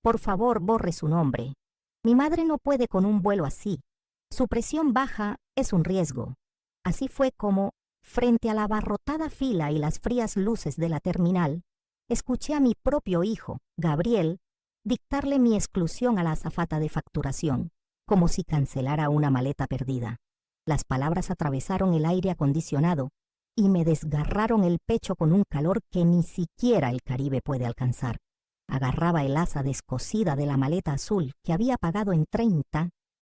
Por favor, borre su nombre. Mi madre no puede con un vuelo así. Su presión baja es un riesgo. Así fue como, frente a la abarrotada fila y las frías luces de la terminal, escuché a mi propio hijo, Gabriel, dictarle mi exclusión a la azafata de facturación, como si cancelara una maleta perdida. Las palabras atravesaron el aire acondicionado y me desgarraron el pecho con un calor que ni siquiera el Caribe puede alcanzar. Agarraba el asa descosida de la maleta azul que había pagado en 30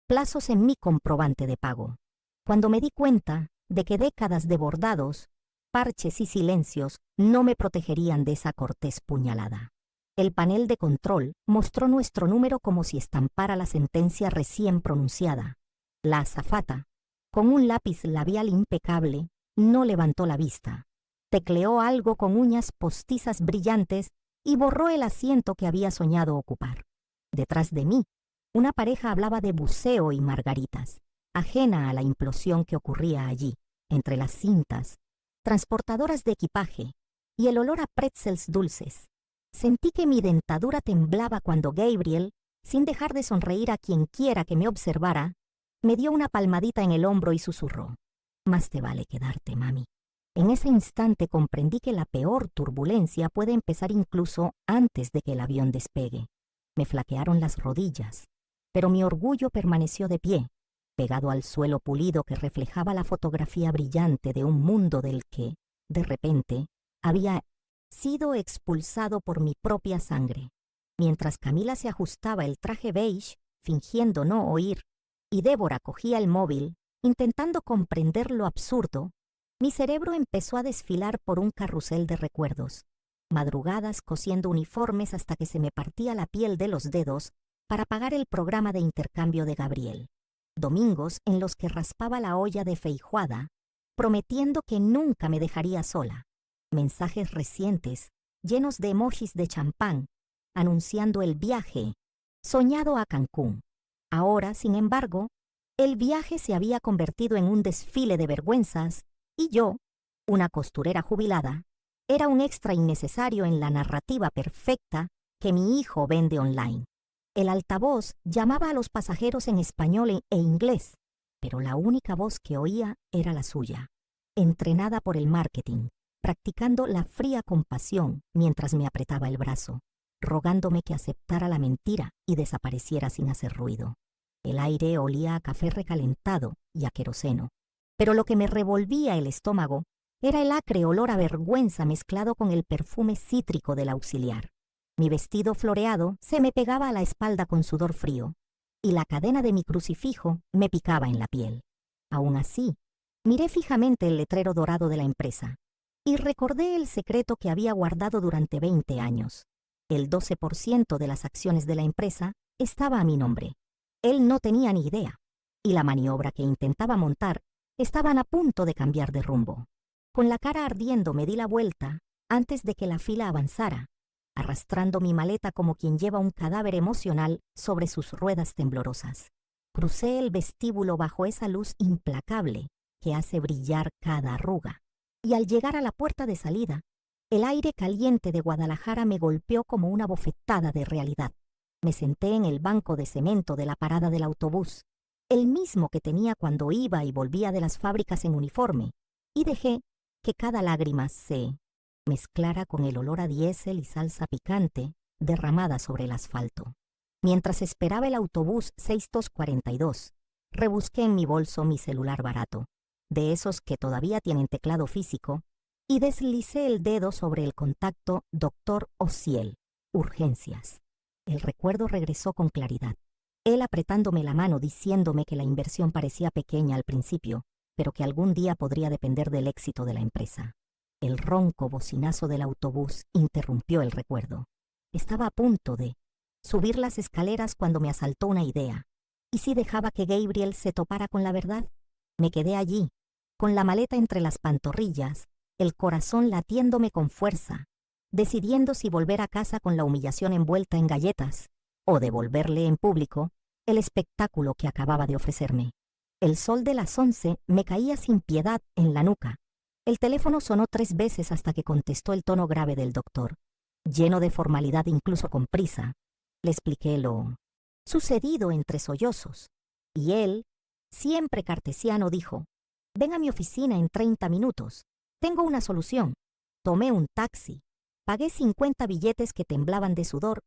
plazos en mi comprobante de pago, cuando me di cuenta de que décadas de bordados, parches y silencios no me protegerían de esa cortés puñalada. El panel de control mostró nuestro número como si estampara la sentencia recién pronunciada. La azafata, con un lápiz labial impecable, no levantó la vista. Tecleó algo con uñas postizas brillantes y borró el asiento que había soñado ocupar. Detrás de mí, una pareja hablaba de buceo y margaritas, ajena a la implosión que ocurría allí, entre las cintas, transportadoras de equipaje y el olor a pretzels dulces. Sentí que mi dentadura temblaba cuando Gabriel, sin dejar de sonreír a quien quiera que me observara, me dio una palmadita en el hombro y susurró: «Más te vale quedarte, mami». En ese instante comprendí que la peor turbulencia puede empezar incluso antes de que el avión despegue. Me flaquearon las rodillas, pero mi orgullo permaneció de pie, pegado al suelo pulido que reflejaba la fotografía brillante de un mundo del que, de repente, había sido expulsado por mi propia sangre. Mientras Camila se ajustaba el traje beige, fingiendo no oír, y Débora cogía el móvil, intentando comprender lo absurdo, mi cerebro empezó a desfilar por un carrusel de recuerdos. Madrugadas cosiendo uniformes hasta que se me partía la piel de los dedos para pagar el programa de intercambio de Gabriel. Domingos en los que raspaba la olla de feijoada, prometiendo que nunca me dejaría sola. Mensajes recientes, llenos de emojis de champán, anunciando el viaje soñado a Cancún. Ahora, sin embargo, el viaje se había convertido en un desfile de vergüenzas y yo, una costurera jubilada, era un extra innecesario en la narrativa perfecta que mi hijo vende online. El altavoz llamaba a los pasajeros en español e inglés, pero la única voz que oía era la suya, entrenada por el marketing, practicando la fría compasión mientras me apretaba el brazo, rogándome que aceptara la mentira y desapareciera sin hacer ruido. El aire olía a café recalentado y a queroseno, pero lo que me revolvía el estómago era el acre olor a vergüenza mezclado con el perfume cítrico del auxiliar. Mi vestido floreado se me pegaba a la espalda con sudor frío, y la cadena de mi crucifijo me picaba en la piel. Aún así, miré fijamente el letrero dorado de la empresa, y recordé el secreto que había guardado durante 20 años. El 12% de las acciones de la empresa estaba a mi nombre. Él no tenía ni idea, y la maniobra que intentaba montar estaban a punto de cambiar de rumbo. Con la cara ardiendo me di la vuelta antes de que la fila avanzara, arrastrando mi maleta como quien lleva un cadáver emocional sobre sus ruedas temblorosas. Crucé el vestíbulo bajo esa luz implacable que hace brillar cada arruga, y al llegar a la puerta de salida, el aire caliente de Guadalajara me golpeó como una bofetada de realidad. Me senté en el banco de cemento de la parada del autobús, el mismo que tenía cuando iba y volvía de las fábricas en uniforme, y dejé que cada lágrima se mezclara con el olor a diésel y salsa picante derramada sobre el asfalto. Mientras esperaba el autobús 6242, rebusqué en mi bolso mi celular barato, de esos que todavía tienen teclado físico, y deslicé el dedo sobre el contacto Dr. Ociel, urgencias. El recuerdo regresó con claridad. Él apretándome la mano diciéndome que la inversión parecía pequeña al principio, pero que algún día podría depender del éxito de la empresa. El ronco bocinazo del autobús interrumpió el recuerdo. Estaba a punto de subir las escaleras cuando me asaltó una idea. ¿Y si dejaba que Gabriel se topara con la verdad? Me quedé allí, con la maleta entre las pantorrillas, el corazón latiéndome con fuerza, decidiendo si volver a casa con la humillación envuelta en galletas o devolverle en público el espectáculo que acababa de ofrecerme. El sol de las 11 me caía sin piedad en la nuca. El teléfono sonó 3 veces hasta que contestó el tono grave del doctor, lleno de formalidad incluso con prisa. Le expliqué lo sucedido entre sollozos, y él, siempre cartesiano, dijo: «Ven a mi oficina en 30 minutos. Tengo una solución». Tomé un taxi, pagué 50 billetes que temblaban de sudor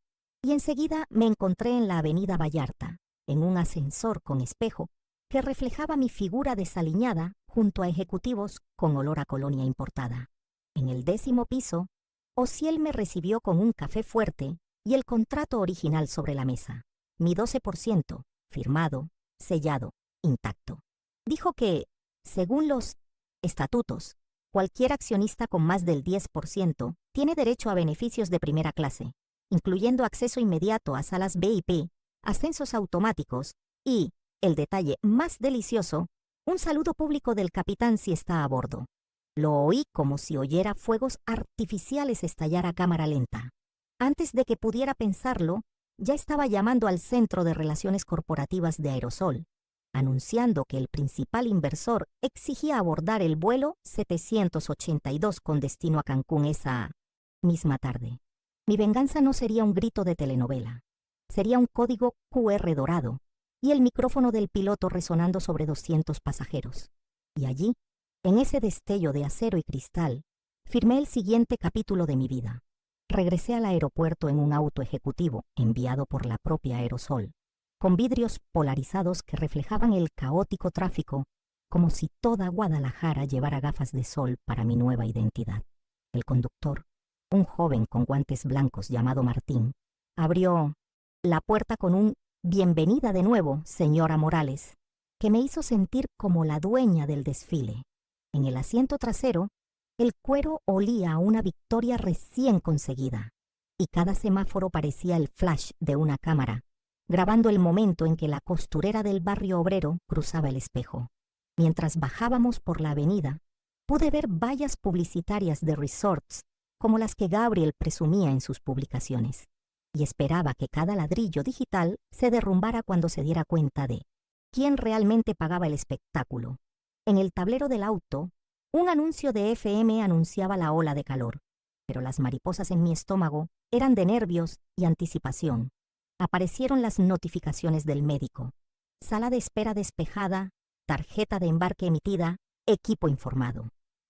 y enseguida me encontré en la avenida Vallarta, en un ascensor con espejo que reflejaba mi figura desaliñada junto a ejecutivos con olor a colonia importada. En el 10º piso, Ociel me recibió con un café fuerte y el contrato original sobre la mesa. Mi 12%, firmado, sellado, intacto. Dijo que, según los estatutos, cualquier accionista con más del 10% tiene derecho a beneficios de primera clase, incluyendo acceso inmediato a salas VIP, ascensos automáticos y, el detalle más delicioso, un saludo público del capitán si está a bordo. Lo oí como si oyera fuegos artificiales estallar a cámara lenta. Antes de que pudiera pensarlo, ya estaba llamando al Centro de Relaciones Corporativas de Aerosol, anunciando que el principal inversor exigía abordar el vuelo 782 con destino a Cancún esa misma tarde. Mi venganza no sería un grito de telenovela, sería un código QR dorado y el micrófono del piloto resonando sobre 200 pasajeros. Y allí, en ese destello de acero y cristal, firmé el siguiente capítulo de mi vida. Regresé al aeropuerto en un auto ejecutivo enviado por la propia Aerosol, con vidrios polarizados que reflejaban el caótico tráfico, como si toda Guadalajara llevara gafas de sol para mi nueva identidad. El conductor, un joven con guantes blancos llamado Martín, abrió la puerta con un «Bienvenida de nuevo, señora Morales», que me hizo sentir como la dueña del desfile. En el asiento trasero, el cuero olía a una victoria recién conseguida, y cada semáforo parecía el flash de una cámara, grabando el momento en que la costurera del barrio obrero cruzaba el espejo. Mientras bajábamos por la avenida, pude ver vallas publicitarias de resorts como las que Gabriel presumía en sus publicaciones, y esperaba que cada ladrillo digital se derrumbara cuando se diera cuenta de quién realmente pagaba el espectáculo. En el tablero del auto, un anuncio de FM anunciaba la ola de calor, pero las mariposas en mi estómago eran de nervios y anticipación. Aparecieron las notificaciones del médico: sala de espera despejada, tarjeta de embarque emitida, equipo informado.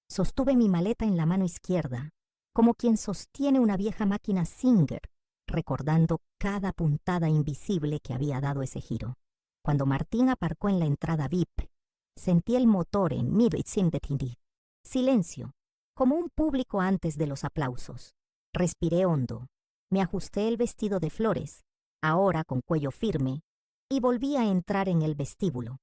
Sostuve mi maleta en la mano izquierda, como quien sostiene una vieja máquina Singer, recordando cada puntada invisible que había dado ese giro. Cuando Martín aparcó en la entrada VIP, sentí el motor en mid-indefinite. Silencio, como un público antes de los aplausos. Respiré hondo, me ajusté el vestido de flores, ahora con cuello firme, y volví a entrar en el vestíbulo,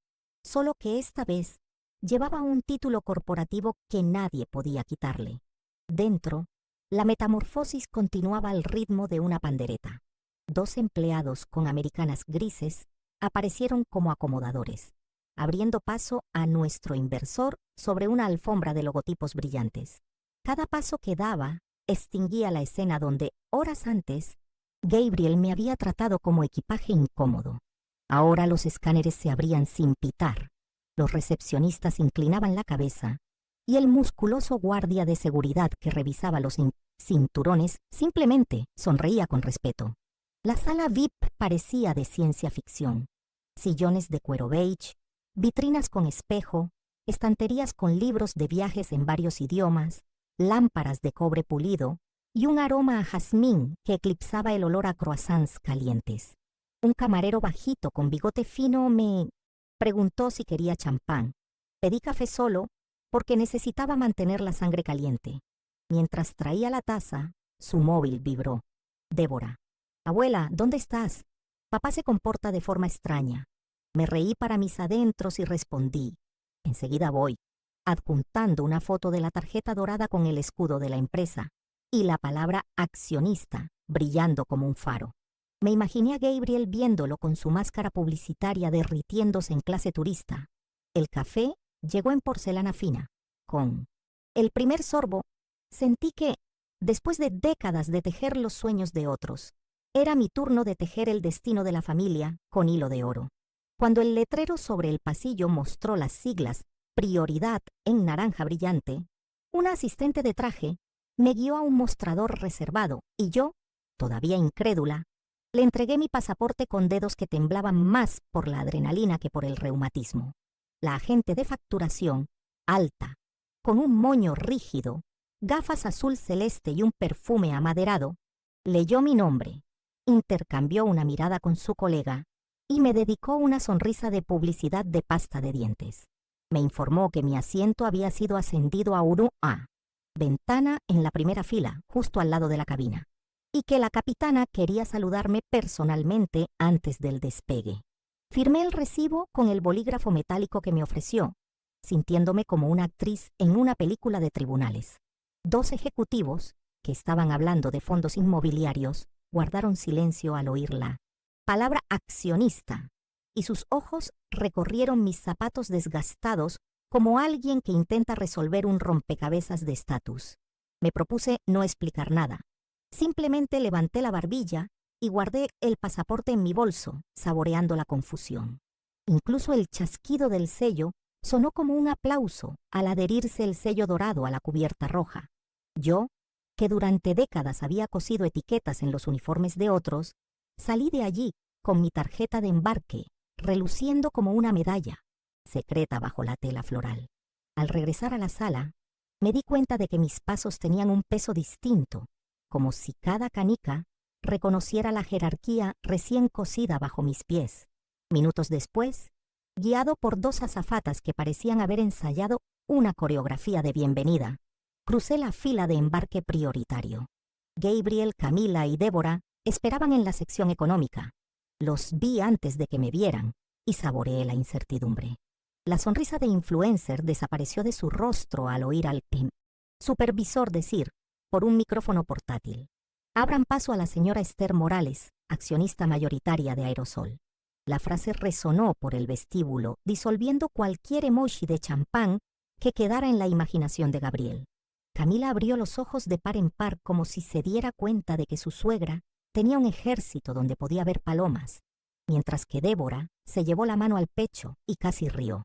solo que esta vez llevaba un título corporativo que nadie podía quitarle. Dentro, la metamorfosis continuaba al ritmo de una pandereta. 2 empleados con americanas grises aparecieron como acomodadores, abriendo paso a nuestro inversor sobre una alfombra de logotipos brillantes. Cada paso que daba extinguía la escena donde, horas antes, Gabriel me había tratado como equipaje incómodo. Ahora los escáneres se abrían sin pitar, los recepcionistas inclinaban la cabeza y el musculoso guardia de seguridad que revisaba los cinturones simplemente sonreía con respeto. La sala VIP parecía de ciencia ficción. Sillones de cuero beige, vitrinas con espejo, estanterías con libros de viajes en varios idiomas, lámparas de cobre pulido y un aroma a jazmín que eclipsaba el olor a croissants calientes. Un camarero bajito con bigote fino me preguntó si quería champán. Pedí café solo porque necesitaba mantener la sangre caliente. Mientras traía la taza, su móvil vibró. Débora. Abuela, ¿dónde estás? Papá se comporta de forma extraña. Me reí para mis adentros y respondí: enseguida voy, adjuntando una foto de la tarjeta dorada con el escudo de la empresa y la palabra accionista brillando como un faro. Me imaginé a Gabriel viéndolo con su máscara publicitaria derritiéndose en clase turista. El café llegó en porcelana fina. Con el primer sorbo, sentí que, después de décadas de tejer los sueños de otros, era mi turno de tejer el destino de la familia con hilo de oro. Cuando el letrero sobre el pasillo mostró las siglas Prioridad en naranja brillante, una asistente de traje me guió a un mostrador reservado y yo, todavía incrédula, Le entregué mi pasaporte con dedos que temblaban más por la adrenalina que por el reumatismo. La agente de facturación, alta, con un moño rígido, gafas azul celeste y un perfume amaderado, leyó mi nombre, intercambió una mirada con su colega y me dedicó una sonrisa de publicidad de pasta de dientes. Me informó que mi asiento había sido ascendido a 1A, ventana en la primera fila, justo al lado de la cabina, y que la capitana quería saludarme personalmente antes del despegue. Firmé el recibo con el bolígrafo metálico que me ofreció, sintiéndome como una actriz en una película de tribunales. 2 ejecutivos, que estaban hablando de fondos inmobiliarios, guardaron silencio al oír la palabra accionista, y sus ojos recorrieron mis zapatos desgastados como alguien que intenta resolver un rompecabezas de estatus. Me propuse no explicar nada. Simplemente levanté la barbilla y guardé el pasaporte en mi bolso, saboreando la confusión. Incluso el chasquido del sello sonó como un aplauso al adherirse el sello dorado a la cubierta roja. Yo, que durante décadas había cosido etiquetas en los uniformes de otros, salí de allí con mi tarjeta de embarque, reluciendo como una medalla, secreta bajo la tela floral. Al regresar a la sala, me di cuenta de que mis pasos tenían un peso distinto, como si cada canica reconociera la jerarquía recién cosida bajo mis pies. Minutos después, guiado por 2 azafatas que parecían haber ensayado una coreografía de bienvenida, crucé la fila de embarque prioritario. Gabriel, Camila y Débora esperaban en la sección económica. Los vi antes de que me vieran y saboreé la incertidumbre. La sonrisa de influencer desapareció de su rostro al oír al supervisor decir, por un micrófono portátil: abran paso a la señora Esther Morales, accionista mayoritaria de Aerosol. La frase resonó por el vestíbulo, disolviendo cualquier emoji de champán que quedara en la imaginación de Gabriel. Camila abrió los ojos de par en par como si se diera cuenta de que su suegra tenía un ejército donde podía ver palomas, mientras que Débora se llevó la mano al pecho y casi rió,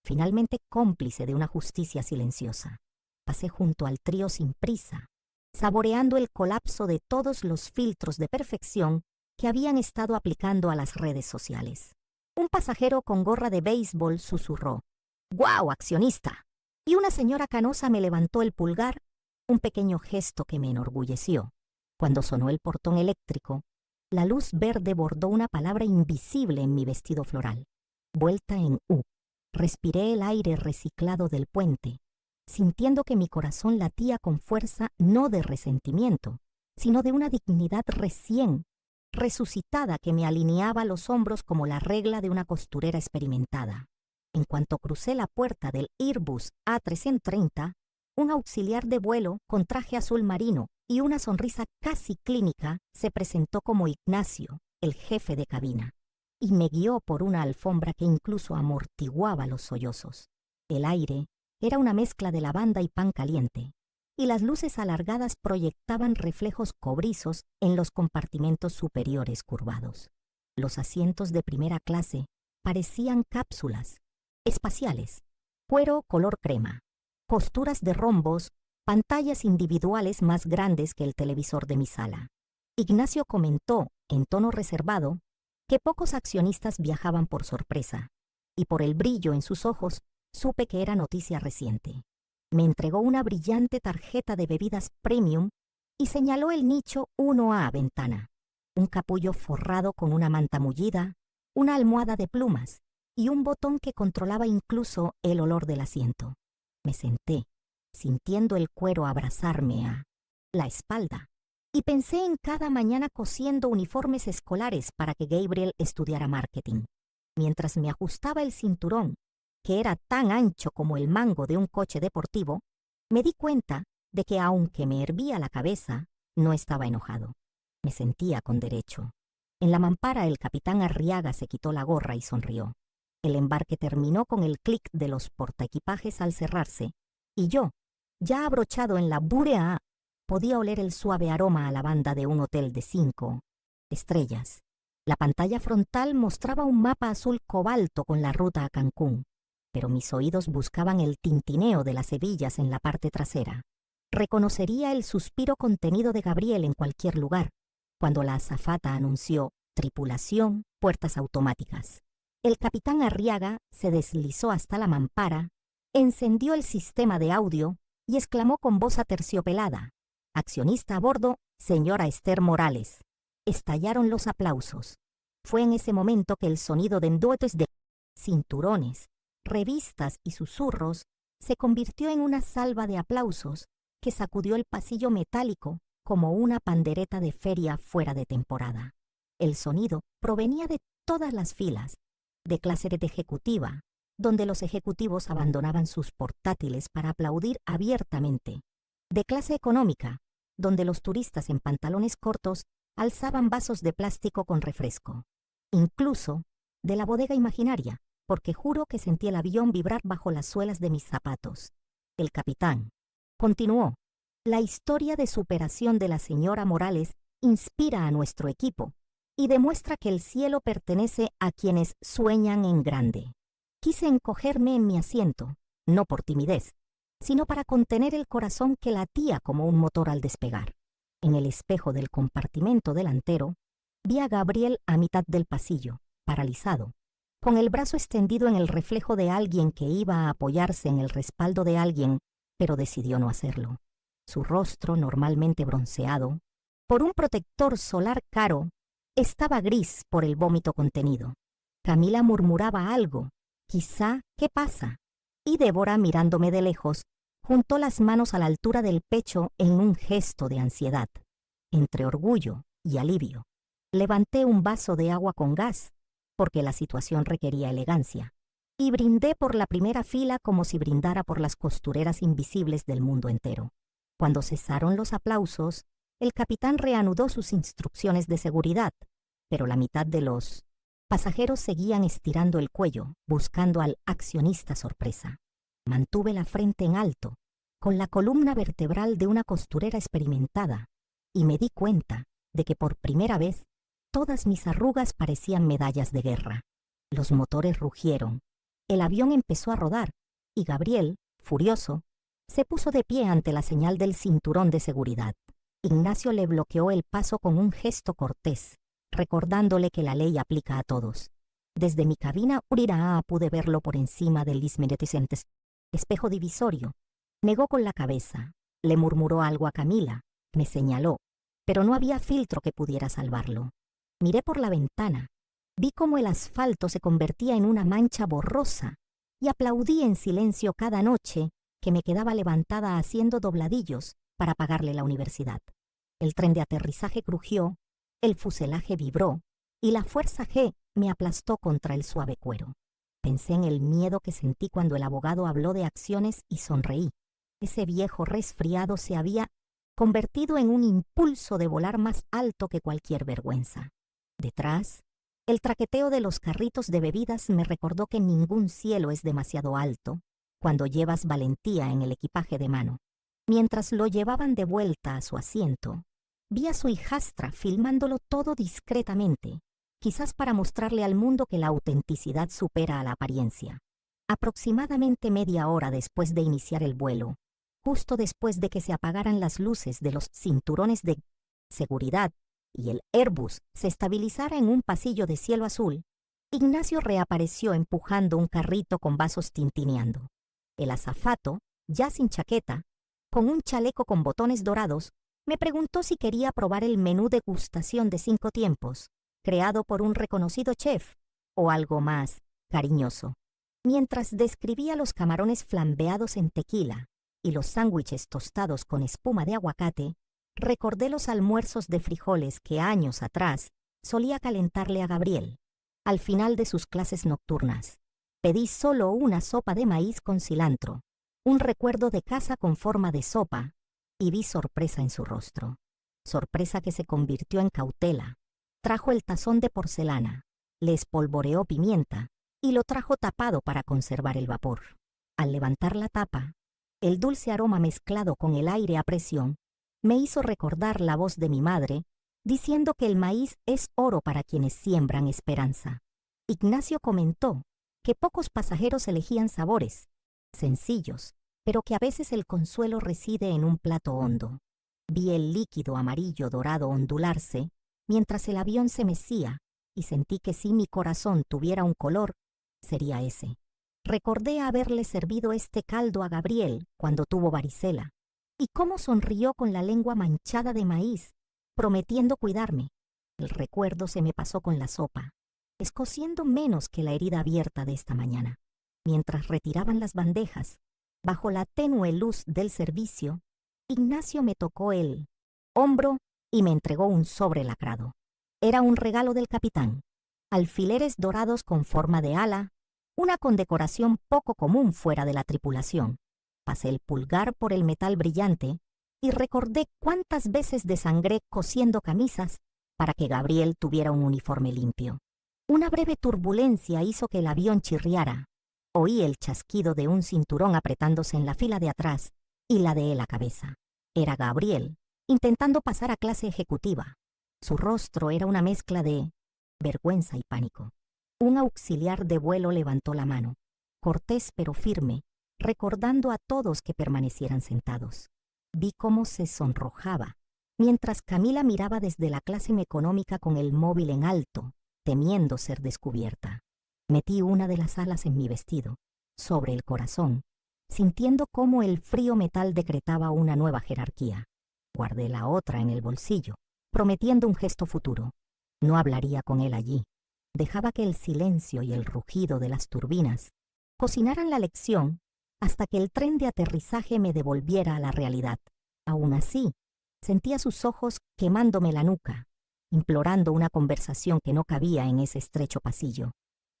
finalmente cómplice de una justicia silenciosa. Pasé junto al trío sin prisa, saboreando el colapso de todos los filtros de perfección que habían estado aplicando a las redes sociales. Un pasajero con gorra de béisbol susurró: ¡Guau, accionista! Y una señora canosa me levantó el pulgar, un pequeño gesto que me enorgulleció. Cuando sonó el portón eléctrico, la luz verde bordó una palabra invisible en mi vestido floral. Vuelta en U. Respiré el aire reciclado del puente, sintiendo que mi corazón latía con fuerza no de resentimiento, sino de una dignidad recién resucitada que me alineaba los hombros como la regla de una costurera experimentada. En cuanto crucé la puerta del Airbus A330, un auxiliar de vuelo con traje azul marino y una sonrisa casi clínica se presentó como Ignacio, el jefe de cabina, y me guió por una alfombra que incluso amortiguaba los sollozos. El aire era una mezcla de lavanda y pan caliente, y las luces alargadas proyectaban reflejos cobrizos en los compartimentos superiores curvados. Los asientos de primera clase parecían cápsulas espaciales, cuero color crema, costuras de rombos, pantallas individuales más grandes que el televisor de mi sala. Ignacio comentó, en tono reservado, que pocos accionistas viajaban por sorpresa, y por el brillo en sus ojos supe que era noticia reciente. Me entregó una brillante tarjeta de bebidas premium y señaló el nicho 1A ventana, un capullo forrado con una manta mullida, una almohada de plumas y un botón que controlaba incluso el olor del asiento. Me senté, sintiendo el cuero abrazarme a la espalda, y pensé en cada mañana cosiendo uniformes escolares para que Gabriel estudiara marketing. Mientras me ajustaba el cinturón, que era tan ancho como el mango de un coche deportivo, me di cuenta de que aunque me hervía la cabeza, no estaba enojado. Me sentía con derecho. En la mampara el capitán Arriaga se quitó la gorra y sonrió. El embarque terminó con el clic de los portaequipajes al cerrarse, y yo, ya abrochado en la Burea, podía oler el suave aroma a lavanda de un hotel de 5 estrellas. La pantalla frontal mostraba un mapa azul cobalto con la ruta a Cancún, pero mis oídos buscaban el tintineo de las hebillas en la parte trasera. Reconocería el suspiro contenido de Gabriel en cualquier lugar, cuando la azafata anunció tripulación, puertas automáticas. El capitán Arriaga se deslizó hasta la mampara, encendió el sistema de audio y exclamó con voz aterciopelada: «Accionista a bordo, señora Esther Morales». Estallaron los aplausos. Fue en ese momento que el sonido de enduetos de cinturones, revistas y susurros se convirtió en una salva de aplausos que sacudió el pasillo metálico como una pandereta de feria fuera de temporada. El sonido provenía de todas las filas, de clase de ejecutiva, donde los ejecutivos abandonaban sus portátiles para aplaudir abiertamente, de clase económica, donde los turistas en pantalones cortos alzaban vasos de plástico con refresco, incluso de la bodega imaginaria, porque juro que sentí el avión vibrar bajo las suelas de mis zapatos. El capitán continuó: «La historia de superación de la señora Morales inspira a nuestro equipo y demuestra que el cielo pertenece a quienes sueñan en grande». Quise encogerme en mi asiento, no por timidez, sino para contener el corazón que latía como un motor al despegar. En el espejo del compartimento delantero, vi a Gabriel a mitad del pasillo, paralizado, con el brazo extendido en el reflejo de alguien que iba a apoyarse en el respaldo de alguien, pero decidió no hacerlo. Su rostro, normalmente bronceado por un protector solar caro, estaba gris por el vómito contenido. Camila murmuraba algo, quizá «¿qué pasa?», y Débora, mirándome de lejos, juntó las manos a la altura del pecho en un gesto de ansiedad. Entre orgullo y alivio, levanté un vaso de agua con gas, porque la situación requería elegancia, y brindé por la primera fila como si brindara por las costureras invisibles del mundo entero. Cuando cesaron los aplausos, el capitán reanudó sus instrucciones de seguridad, pero la mitad de los pasajeros seguían estirando el cuello, buscando al accionista sorpresa. Mantuve la frente en alto, con la columna vertebral de una costurera experimentada, y me di cuenta de que por primera vez todas mis arrugas parecían medallas de guerra. Los motores rugieron, el avión empezó a rodar, y Gabriel, furioso, se puso de pie ante la señal del cinturón de seguridad. Ignacio le bloqueó el paso con un gesto cortés, recordándole que la ley aplica a todos. Desde mi cabina Uriraa pude verlo por encima del dismereticente espejo divisorio. Negó con la cabeza, le murmuró algo a Camila, me señaló, pero no había filtro que pudiera salvarlo. Miré por la ventana, vi cómo el asfalto se convertía en una mancha borrosa y aplaudí en silencio cada noche que me quedaba levantada haciendo dobladillos para pagarle la universidad. El tren de aterrizaje crujió, el fuselaje vibró y la fuerza G me aplastó contra el suave cuero. Pensé en el miedo que sentí cuando el abogado habló de acciones y sonreí. Ese viejo resfriado se había convertido en un impulso de volar más alto que cualquier vergüenza. Detrás, el traqueteo de los carritos de bebidas me recordó que ningún cielo es demasiado alto cuando llevas valentía en el equipaje de mano. Mientras lo llevaban de vuelta a su asiento, vi a su hijastra filmándolo todo discretamente, quizás para mostrarle al mundo que la autenticidad supera a la apariencia. Aproximadamente media hora después de iniciar el vuelo, justo después de que se apagaran las luces de los cinturones de seguridad y el Airbus se estabilizara en un pasillo de cielo azul, Ignacio reapareció empujando un carrito con vasos tintineando. El azafato, ya sin chaqueta, con un chaleco con botones dorados, me preguntó si quería probar el menú degustación de 5 tiempos, creado por un reconocido chef, o algo más cariñoso. Mientras describía los camarones flambeados en tequila y los sándwiches tostados con espuma de aguacate, recordé los almuerzos de frijoles que años atrás solía calentarle a Gabriel, al final de sus clases nocturnas. Pedí solo una sopa de maíz con cilantro, un recuerdo de casa con forma de sopa, y vi sorpresa en su rostro. Sorpresa que se convirtió en cautela. Trajo el tazón de porcelana, le espolvoreó pimienta y lo trajo tapado para conservar el vapor. Al levantar la tapa, el dulce aroma mezclado con el aire a presión me hizo recordar la voz de mi madre diciendo que el maíz es oro para quienes siembran esperanza. Ignacio comentó que pocos pasajeros elegían sabores, sencillos, pero que a veces el consuelo reside en un plato hondo. Vi el líquido amarillo dorado ondularse mientras el avión se mecía, y sentí que si mi corazón tuviera un color, sería ese. Recordé haberle servido este caldo a Gabriel cuando tuvo varicela, y cómo sonrió con la lengua manchada de maíz, prometiendo cuidarme. El recuerdo se me pasó con la sopa, escociendo menos que la herida abierta de esta mañana. Mientras retiraban las bandejas, bajo la tenue luz del servicio, Ignacio me tocó el hombro y me entregó un sobre lacrado. Era un regalo del capitán. Alfileres dorados con forma de ala, una condecoración poco común fuera de la tripulación. Pasé el pulgar por el metal brillante y recordé cuántas veces desangré cosiendo camisas para que Gabriel tuviera un uniforme limpio. Una breve turbulencia hizo que el avión chirriara. Oí el chasquido de un cinturón apretándose en la fila de atrás y ladeé la cabeza. Era Gabriel, intentando pasar a clase ejecutiva. Su rostro era una mezcla de vergüenza y pánico. Un auxiliar de vuelo levantó la mano, cortés pero firme, recordando a todos que permanecieran sentados. Vi cómo se sonrojaba, mientras Camila miraba desde la clase económica con el móvil en alto, temiendo ser descubierta. Metí una de las alas en mi vestido, sobre el corazón, sintiendo cómo el frío metal decretaba una nueva jerarquía. Guardé la otra en el bolsillo, prometiendo un gesto futuro. No hablaría con él allí. Dejaba que el silencio y el rugido de las turbinas cocinaran la lección hasta que el tren de aterrizaje me devolviera a la realidad. Aún así, sentía sus ojos quemándome la nuca, implorando una conversación que no cabía en ese estrecho pasillo.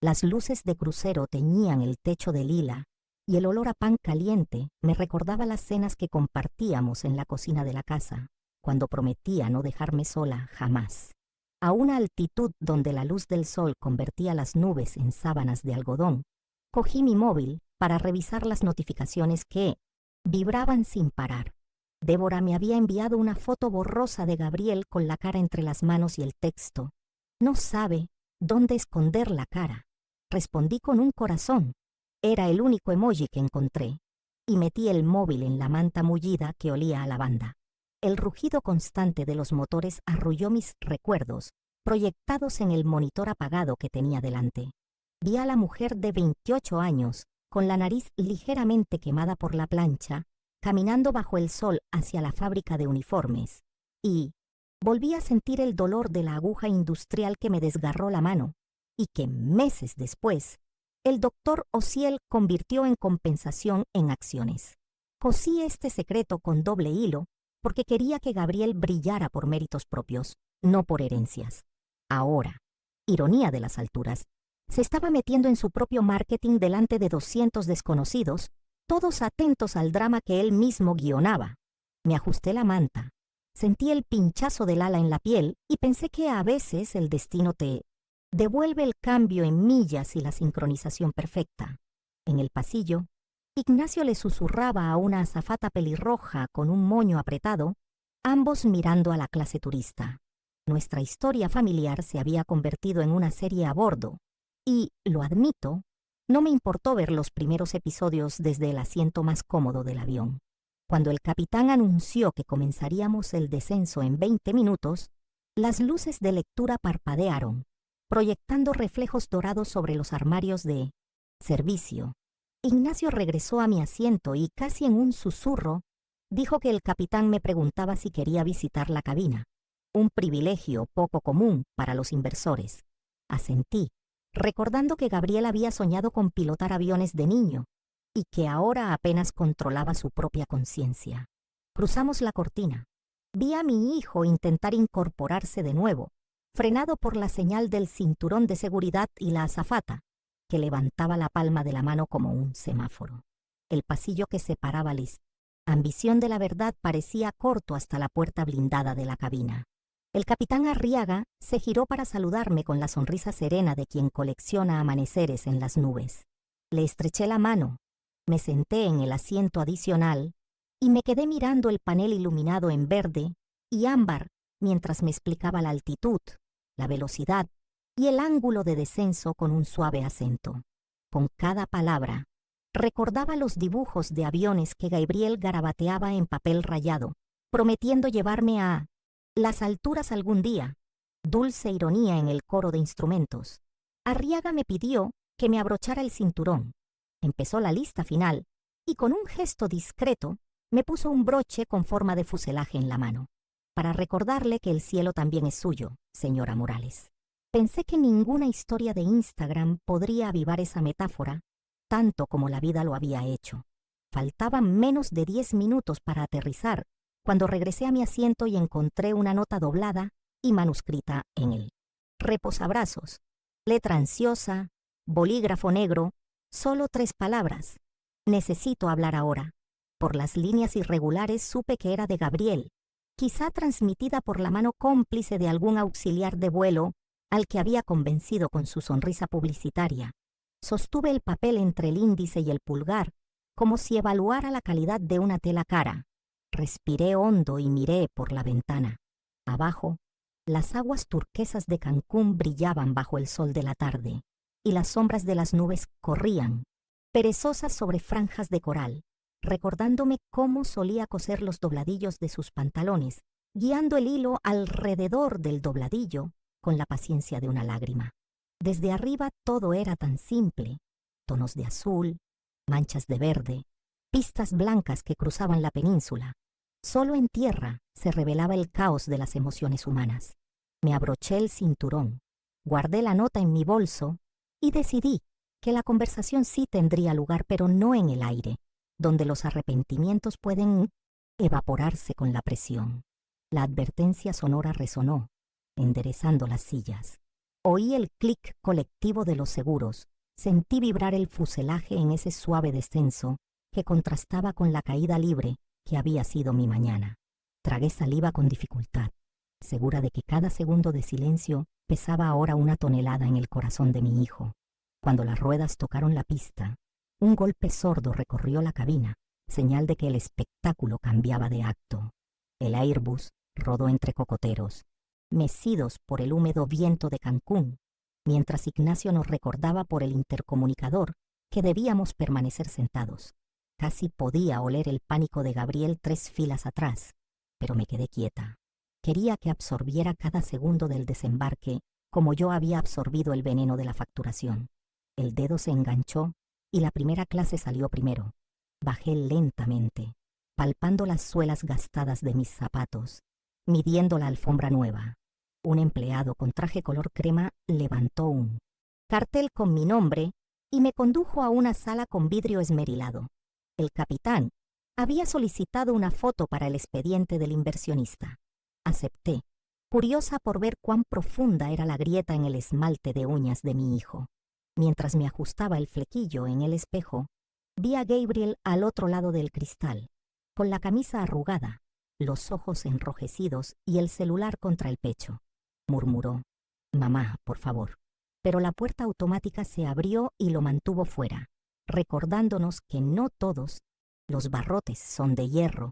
Las luces de crucero teñían el techo de lila y el olor a pan caliente me recordaba las cenas que compartíamos en la cocina de la casa, cuando prometía no dejarme sola jamás. A una altitud donde la luz del sol convertía las nubes en sábanas de algodón, cogí mi móvil para revisar las notificaciones que vibraban sin parar. Débora me había enviado una foto borrosa de Gabriel con la cara entre las manos y el texto. No sabe dónde esconder la cara. Respondí con un corazón. Era el único emoji que encontré. Y metí el móvil en la manta mullida que olía a lavanda. El rugido constante de los motores arrulló mis recuerdos, proyectados en el monitor apagado que tenía delante. Vi a la mujer de 28 años, con la nariz ligeramente quemada por la plancha, caminando bajo el sol hacia la fábrica de uniformes, y volví a sentir el dolor de la aguja industrial que me desgarró la mano, y que meses después, el doctor Ociel convirtió en compensación en acciones. Cosí este secreto con doble hilo porque quería que Gabriel brillara por méritos propios, no por herencias. Ahora, ironía de las alturas, se estaba metiendo en su propio marketing delante de 200 desconocidos, todos atentos al drama que él mismo guionaba. Me ajusté la manta, sentí el pinchazo del ala en la piel y pensé que a veces el destino te devuelve el cambio en millas y la sincronización perfecta. En el pasillo, Ignacio le susurraba a una azafata pelirroja con un moño apretado, ambos mirando a la clase turista. Nuestra historia familiar se había convertido en una serie a bordo, y, lo admito, no me importó ver los primeros episodios desde el asiento más cómodo del avión. Cuando el capitán anunció que comenzaríamos el descenso en 20 minutos, las luces de lectura parpadearon, proyectando reflejos dorados sobre los armarios de servicio. Ignacio regresó a mi asiento y, casi en un susurro, dijo que el capitán me preguntaba si quería visitar la cabina, un privilegio poco común para los inversores. Asentí, recordando que Gabriel había soñado con pilotar aviones de niño y que ahora apenas controlaba su propia conciencia. Cruzamos la cortina. Vi a mi hijo intentar incorporarse de nuevo, frenado por la señal del cinturón de seguridad y la azafata, que levantaba la palma de la mano como un semáforo. El pasillo que separaba Liz, ambición de la verdad, parecía corto hasta la puerta blindada de la cabina. El capitán Arriaga se giró para saludarme con la sonrisa serena de quien colecciona amaneceres en las nubes. Le estreché la mano, me senté en el asiento adicional y me quedé mirando el panel iluminado en verde y ámbar mientras me explicaba la altitud, la velocidad y el ángulo de descenso con un suave acento. Con cada palabra, recordaba los dibujos de aviones que Gabriel garabateaba en papel rayado, prometiendo llevarme a las alturas algún día, dulce ironía en el coro de instrumentos. Arriaga me pidió que me abrochara el cinturón. Empezó la lista final y con un gesto discreto me puso un broche con forma de fuselaje en la mano, para recordarle que el cielo también es suyo, señora Morales. Pensé que ninguna historia de Instagram podría avivar esa metáfora tanto como la vida lo había hecho. Faltaban menos de 10 minutos para aterrizar cuando regresé a mi asiento y encontré una nota doblada y manuscrita en él. Reposabrazos, letra ansiosa, bolígrafo negro, solo 3 palabras. Necesito hablar ahora. Por las líneas irregulares supe que era de Gabriel, quizá transmitida por la mano cómplice de algún auxiliar de vuelo al que había convencido con su sonrisa publicitaria. Sostuve el papel entre el índice y el pulgar, como si evaluara la calidad de una tela cara. Respiré hondo y miré por la ventana. Abajo, las aguas turquesas de Cancún brillaban bajo el sol de la tarde, y las sombras de las nubes corrían, perezosas sobre franjas de coral, recordándome cómo solía coser los dobladillos de sus pantalones, guiando el hilo alrededor del dobladillo con la paciencia de una lágrima. Desde arriba todo era tan simple: tonos de azul, manchas de verde, pistas blancas que cruzaban la península. Solo en tierra se revelaba el caos de las emociones humanas. Me abroché el cinturón, guardé la nota en mi bolso y decidí que la conversación sí tendría lugar, pero no en el aire, donde los arrepentimientos pueden evaporarse con la presión. La advertencia sonora resonó, enderezando las sillas. Oí el clic colectivo de los seguros, sentí vibrar el fuselaje en ese suave descenso que contrastaba con la caída libre que había sido mi mañana. Tragué saliva con dificultad, segura de que cada segundo de silencio pesaba ahora una tonelada en el corazón de mi hijo. Cuando las ruedas tocaron la pista, un golpe sordo recorrió la cabina, señal de que el espectáculo cambiaba de acto. El Airbus rodó entre cocoteros, mecidos por el húmedo viento de Cancún, mientras Ignacio nos recordaba por el intercomunicador que debíamos permanecer sentados. Casi podía oler el pánico de Gabriel 3 filas atrás, pero me quedé quieta. Quería que absorbiera cada segundo del desembarque como yo había absorbido el veneno de la facturación. El dedo se enganchó y la primera clase salió primero. Bajé lentamente, palpando las suelas gastadas de mis zapatos, midiendo la alfombra nueva. Un empleado con traje color crema levantó un cartel con mi nombre y me condujo a una sala con vidrio esmerilado. El capitán había solicitado una foto para el expediente del inversionista. Acepté, curiosa por ver cuán profunda era la grieta en el esmalte de uñas de mi hijo. Mientras me ajustaba el flequillo en el espejo, vi a Gabriel al otro lado del cristal, con la camisa arrugada, los ojos enrojecidos y el celular contra el pecho. Murmuró: «Mamá, por favor». Pero la puerta automática se abrió y lo mantuvo fuera, recordándonos que no todos los barrotes son de hierro.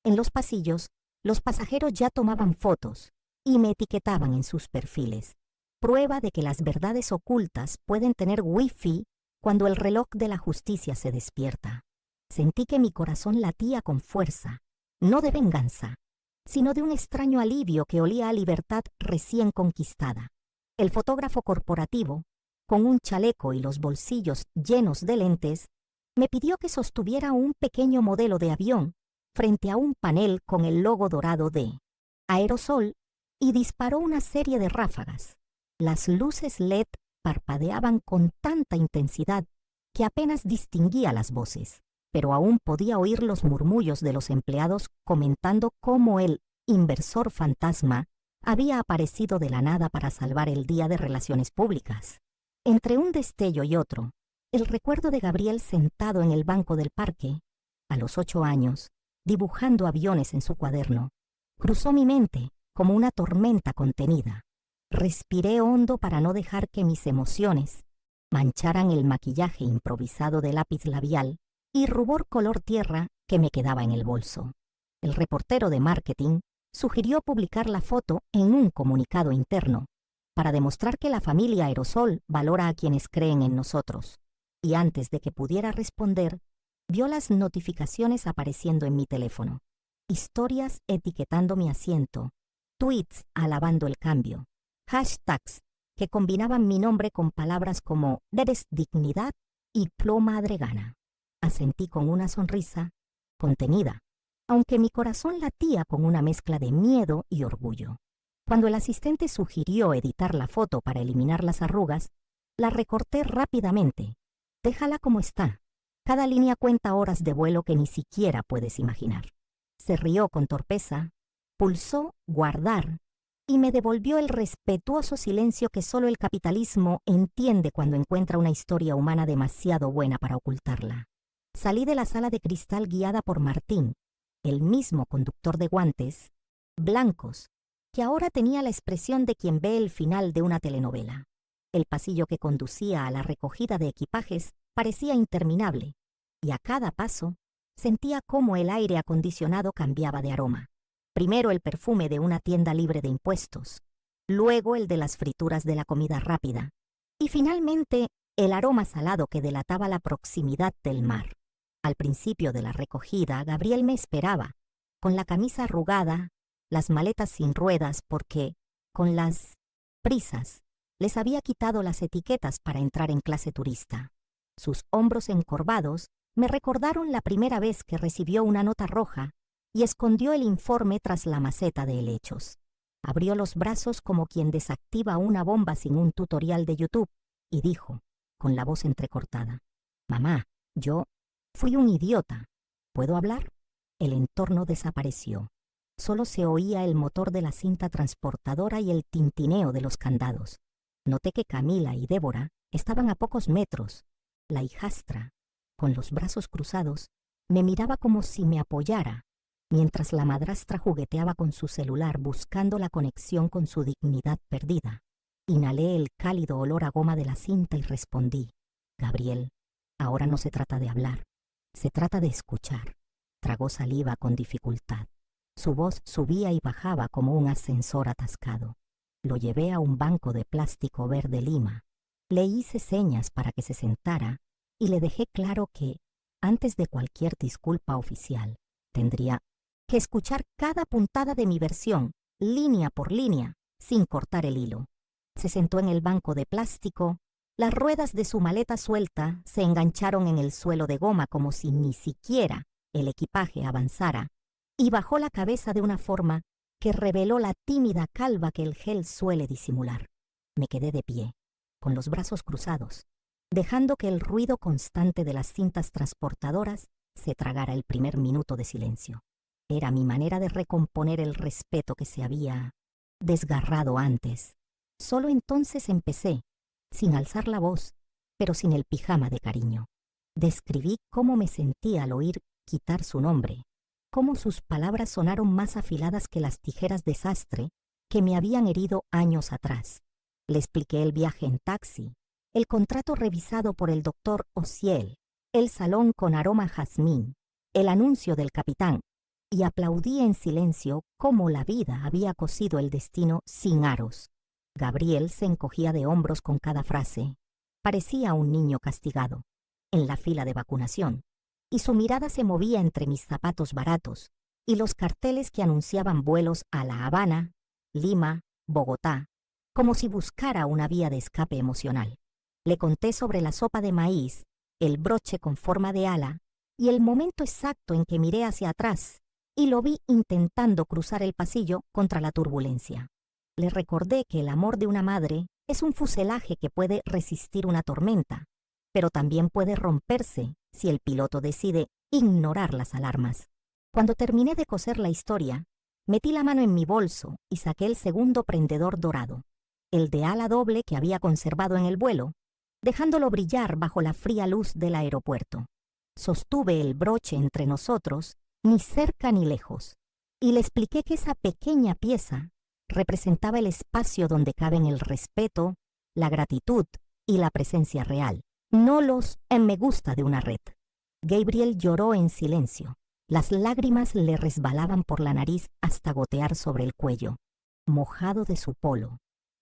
En los pasillos, los pasajeros ya tomaban fotos y me etiquetaban en sus perfiles. Prueba de que las verdades ocultas pueden tener wifi cuando el reloj de la justicia se despierta. Sentí que mi corazón latía con fuerza, no de venganza, sino de un extraño alivio que olía a libertad recién conquistada. El fotógrafo corporativo, con un chaleco y los bolsillos llenos de lentes, me pidió que sostuviera un pequeño modelo de avión frente a un panel con el logo dorado de Aerosol y disparó una serie de ráfagas. Las luces LED parpadeaban con tanta intensidad que apenas distinguía las voces, pero aún podía oír los murmullos de los empleados comentando cómo el inversor fantasma había aparecido de la nada para salvar el día de relaciones públicas. Entre un destello y otro, el recuerdo de Gabriel sentado en el banco del parque, a los 8 años, dibujando aviones en su cuaderno, cruzó mi mente como una tormenta contenida. Respiré hondo para no dejar que mis emociones mancharan el maquillaje improvisado de lápiz labial y rubor color tierra que me quedaba en el bolso. El reportero de marketing sugirió publicar la foto en un comunicado interno para demostrar que la familia Aerosol valora a quienes creen en nosotros. Y antes de que pudiera responder, vio las notificaciones apareciendo en mi teléfono. Historias etiquetando mi asiento, tweets alabando el cambio, hashtags que combinaban mi nombre con palabras como "Eres dignidad" y "Plo madre gana". Asentí con una sonrisa contenida, aunque mi corazón latía con una mezcla de miedo y orgullo. Cuando el asistente sugirió editar la foto para eliminar las arrugas, la recorté rápidamente. Déjala como está. Cada línea cuenta horas de vuelo que ni siquiera puedes imaginar. Se rió con torpeza, pulsó guardar y me devolvió el respetuoso silencio que solo el capitalismo entiende cuando encuentra una historia humana demasiado buena para ocultarla. Salí de la sala de cristal guiada por Martín, el mismo conductor de guantes blancos, que ahora tenía la expresión de quien ve el final de una telenovela. El pasillo que conducía a la recogida de equipajes parecía interminable, y a cada paso sentía cómo el aire acondicionado cambiaba de aroma. Primero el perfume de una tienda libre de impuestos, luego el de las frituras de la comida rápida, y finalmente el aroma salado que delataba la proximidad del mar. Al principio de la recogida, Gabriel me esperaba, con la camisa arrugada, las maletas sin ruedas porque, con las prisas, les había quitado las etiquetas para entrar en clase turista. Sus hombros encorvados me recordaron la primera vez que recibió una nota roja y escondió el informe tras la maceta de helechos. Abrió los brazos como quien desactiva una bomba sin un tutorial de YouTube y dijo, con la voz entrecortada, «Mamá, yo fui un idiota. ¿Puedo hablar?» El entorno desapareció. Solo se oía el motor de la cinta transportadora y el tintineo de los candados. Noté que Camila y Débora estaban a pocos metros. La hijastra, con los brazos cruzados, me miraba como si me apoyara, mientras la madrastra jugueteaba con su celular buscando la conexión con su dignidad perdida. Inhalé el cálido olor a goma de la cinta y respondí, «Gabriel, ahora no se trata de hablar, se trata de escuchar». Tragó saliva con dificultad. Su voz subía y bajaba como un ascensor atascado. Lo llevé a un banco de plástico verde lima. Le hice señas para que se sentara y le dejé claro que, antes de cualquier disculpa oficial, tendría que escuchar cada puntada de mi versión, línea por línea, sin cortar el hilo. Se sentó en el banco de plástico, las ruedas de su maleta suelta se engancharon en el suelo de goma como si ni siquiera el equipaje avanzara, y bajó la cabeza de una forma que reveló la tímida calva que el gel suele disimular. Me quedé de pie, con los brazos cruzados, dejando que el ruido constante de las cintas transportadoras se tragara el primer minuto de silencio. Era mi manera de recomponer el respeto que se había desgarrado antes. Solo entonces empecé, sin alzar la voz, pero sin el pijama de cariño. Describí cómo me sentía al oír quitar su nombre, cómo sus palabras sonaron más afiladas que las tijeras de sastre que me habían herido años atrás. Le expliqué el viaje en taxi, el contrato revisado por el doctor Ociel, el salón con aroma a jazmín, el anuncio del capitán, y aplaudí en silencio cómo la vida había cosido el destino sin aros. Gabriel se encogía de hombros con cada frase. Parecía un niño castigado, en la fila de vacunación, y su mirada se movía entre mis zapatos baratos y los carteles que anunciaban vuelos a La Habana, Lima, Bogotá, como si buscara una vía de escape emocional. Le conté sobre la sopa de maíz, el broche con forma de ala y el momento exacto en que miré hacia atrás y lo vi intentando cruzar el pasillo contra la turbulencia. Le recordé que el amor de una madre es un fuselaje que puede resistir una tormenta, pero también puede romperse si el piloto decide ignorar las alarmas. Cuando terminé de coser la historia, metí la mano en mi bolso y saqué el segundo prendedor dorado, el de ala doble que había conservado en el vuelo, dejándolo brillar bajo la fría luz del aeropuerto. Sostuve el broche entre nosotros, ni cerca ni lejos, y le expliqué que esa pequeña pieza representaba el espacio donde caben el respeto, la gratitud y la presencia real, no los me gusta de una red. Gabriel lloró en silencio. Las lágrimas le resbalaban por la nariz hasta gotear sobre el cuello, mojado de su polo.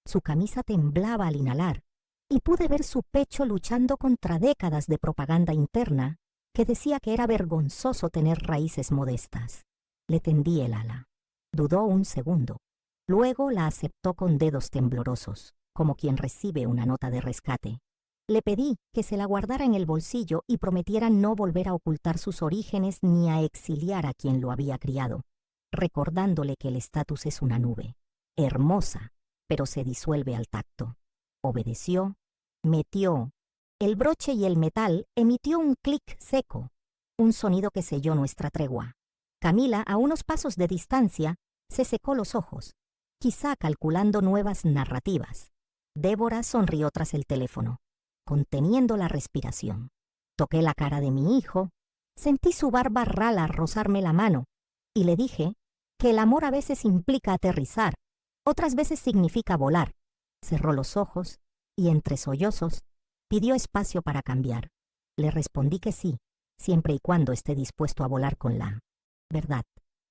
Su camisa temblaba al inhalar, y pude ver su pecho luchando contra décadas de propaganda interna que decía que era vergonzoso tener raíces modestas. Le tendí el ala. Dudó un segundo, Luego la aceptó con dedos temblorosos, como quien recibe una nota de rescate. Le pedí que se la guardara en el bolsillo y prometiera no volver a ocultar sus orígenes ni a exiliar a quien lo había criado, recordándole que el estatus es una nube, hermosa, pero se disuelve al tacto. Obedeció, metió el broche y el metal emitió un clic seco, un sonido que selló nuestra tregua. Camila, a unos pasos de distancia, se secó los ojos, quizá calculando nuevas narrativas. Débora sonrió tras el teléfono, conteniendo la respiración. Toqué la cara de mi hijo, sentí su barba rala rozarme la mano y le dije que el amor a veces implica aterrizar, otras veces significa volar. Cerró los ojos y entre sollozos pidió espacio para cambiar. Le respondí que sí, siempre y cuando esté dispuesto a volar con la verdad.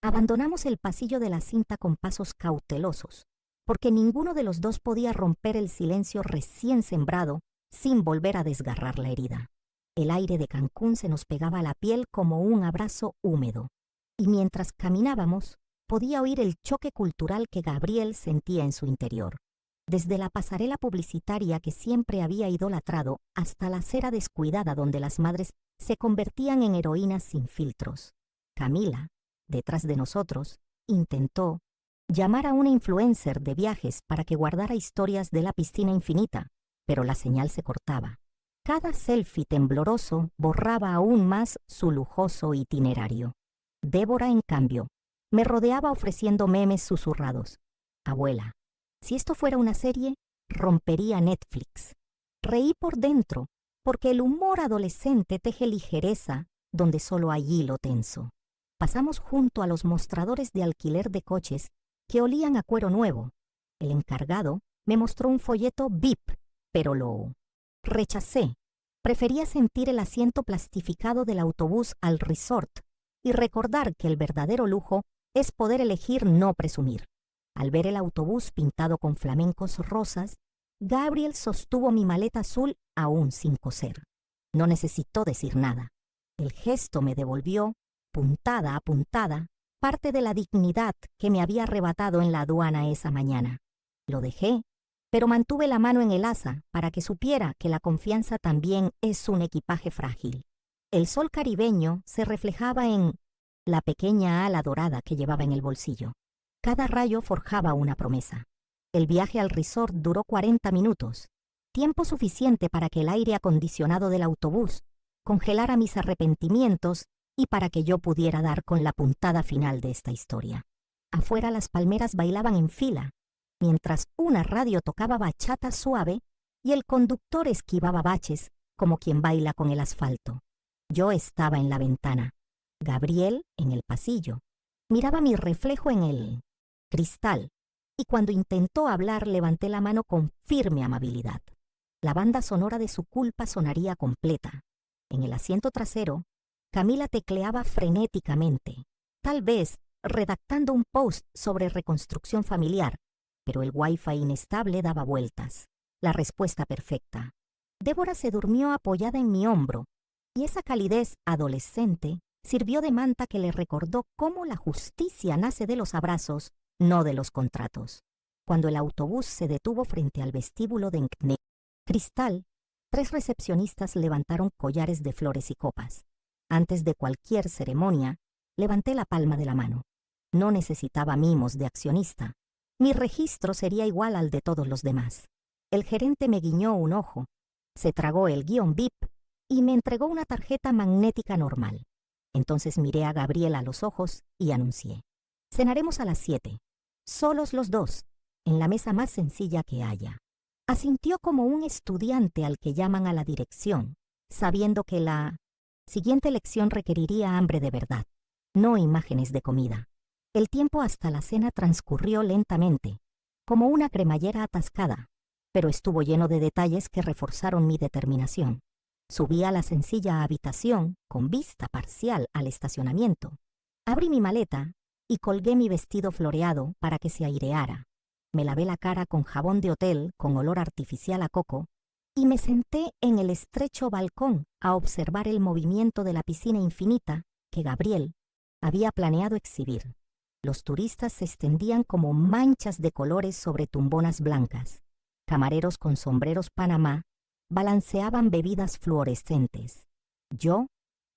Abandonamos el pasillo de la cinta con pasos cautelosos, porque ninguno de los dos podía romper el silencio recién sembrado sin volver a desgarrar la herida. El aire de Cancún se nos pegaba a la piel como un abrazo húmedo, y mientras caminábamos, podía oír el choque cultural que Gabriel sentía en su interior. Desde la pasarela publicitaria que siempre había idolatrado hasta la acera descuidada donde las madres se convertían en heroínas sin filtros. Camila, detrás de nosotros, intentó llamar a una influencer de viajes para que guardara historias de la piscina infinita, pero la señal se cortaba. Cada selfie tembloroso borraba aún más su lujoso itinerario. Débora, en cambio, me rodeaba ofreciendo memes susurrados. Abuela, si esto fuera una serie, rompería Netflix. Reí por dentro, porque el humor adolescente teje ligereza donde solo hay hilo tenso. Pasamos junto a los mostradores de alquiler de coches que olían a cuero nuevo. El encargado me mostró un folleto VIP, pero lo rechacé. Prefería sentir el asiento plastificado del autobús al resort y recordar que el verdadero lujo es poder elegir no presumir. Al ver el autobús pintado con flamencos rosas, Gabriel sostuvo mi maleta azul aún sin coser. No necesitó decir nada. El gesto me devolvió, puntada a puntada, parte de la dignidad que me había arrebatado en la aduana esa mañana. Lo dejé, pero mantuve la mano en el asa para que supiera que la confianza también es un equipaje frágil. El sol caribeño se reflejaba en la pequeña ala dorada que llevaba en el bolsillo. Cada rayo forjaba una promesa. El viaje al resort duró 40 minutos, tiempo suficiente para que el aire acondicionado del autobús congelara mis arrepentimientos y para que yo pudiera dar con la puntada final de esta historia. Afuera las palmeras bailaban en fila, mientras una radio tocaba bachata suave y el conductor esquivaba baches como quien baila con el asfalto. Yo estaba en la ventana, Gabriel en el pasillo. Miraba mi reflejo en el cristal y cuando intentó hablar levanté la mano con firme amabilidad. La banda sonora de su culpa sonaría completa. En el asiento trasero, Camila tecleaba frenéticamente, tal vez redactando un post sobre reconstrucción familiar, pero el wifi inestable daba vueltas. La respuesta perfecta. Débora se durmió apoyada en mi hombro, y esa calidez adolescente sirvió de manta que le recordó cómo la justicia nace de los abrazos, no de los contratos. Cuando el autobús se detuvo frente al vestíbulo de Cristal, 3 recepcionistas levantaron collares de flores y copas. Antes de cualquier ceremonia, levanté la palma de la mano. No necesitaba mimos de accionista. Mi registro sería igual al de todos los demás. El gerente me guiñó un ojo, se tragó el guión VIP y me entregó una tarjeta magnética normal. Entonces miré a Gabriel a los ojos y anuncié: cenaremos a las 7, solos los dos, en la mesa más sencilla que haya. Asintió como un estudiante al que llaman a la dirección, sabiendo que la siguiente lección requeriría hambre de verdad, no imágenes de comida. El tiempo hasta la cena transcurrió lentamente, como una cremallera atascada, pero estuvo lleno de detalles que reforzaron mi determinación. Subí a la sencilla habitación, con vista parcial al estacionamiento. Abrí mi maleta y colgué mi vestido floreado para que se aireara. Me lavé la cara con jabón de hotel con olor artificial a coco y me senté en el estrecho balcón a observar el movimiento de la piscina infinita que Gabriel había planeado exhibir. Los turistas se extendían como manchas de colores sobre tumbonas blancas. Camareros con sombreros Panamá balanceaban bebidas fluorescentes. Yo,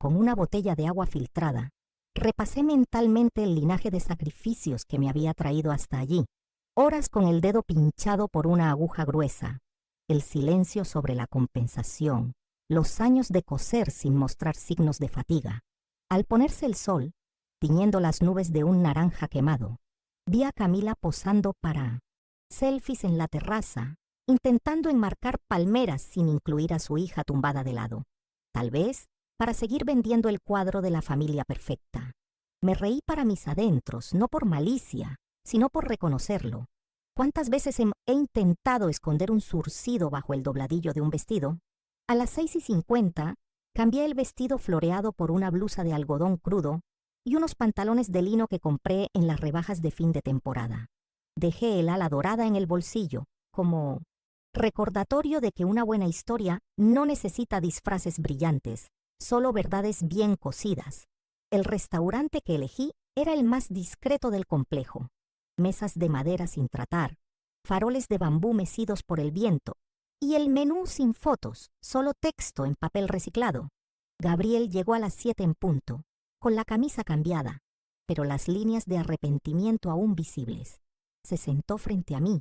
con una botella de agua filtrada, repasé mentalmente el linaje de sacrificios que me había traído hasta allí. Horas con el dedo pinchado por una aguja gruesa, el silencio sobre la compensación, los años de coser sin mostrar signos de fatiga. Al ponerse el sol, tiñendo las nubes de un naranja quemado, vi a Camila posando para selfies en la terraza, intentando enmarcar palmeras sin incluir a su hija tumbada de lado. Tal vez para seguir vendiendo el cuadro de la familia perfecta. Me reí para mis adentros, no por malicia, sino por reconocerlo. ¿Cuántas veces he intentado esconder un zurcido bajo el dobladillo de un vestido? A las 6:50 cambié el vestido floreado por una blusa de algodón crudo y unos pantalones de lino que compré en las rebajas de fin de temporada. Dejé el ala dorada en el bolsillo, como recordatorio de que una buena historia no necesita disfraces brillantes, solo verdades bien cocidas. El restaurante que elegí era el más discreto del complejo. Mesas de madera sin tratar, faroles de bambú mecidos por el viento, y el menú sin fotos, solo texto en papel reciclado. Gabriel llegó a las 7 en punto, con la camisa cambiada, pero las líneas de arrepentimiento aún visibles. Se sentó frente a mí,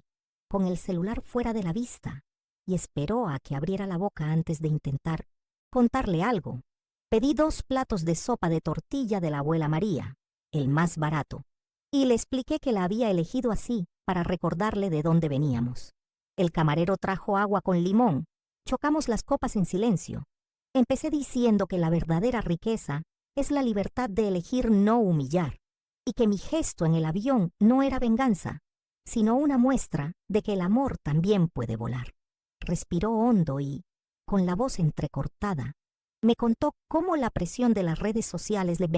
con el celular fuera de la vista, y esperó a que abriera la boca antes de intentar contarle algo. Pedí 2 platos de sopa de tortilla de la abuela María, el más barato, y le expliqué que la había elegido así para recordarle de dónde veníamos. El camarero trajo agua con limón, chocamos las copas en silencio. Empecé diciendo que la verdadera riqueza es la libertad de elegir no humillar, y que mi gesto en el avión no era venganza, sino una muestra de que el amor también puede volar. Respiró hondo y, con la voz entrecortada, me contó cómo la presión de las redes sociales le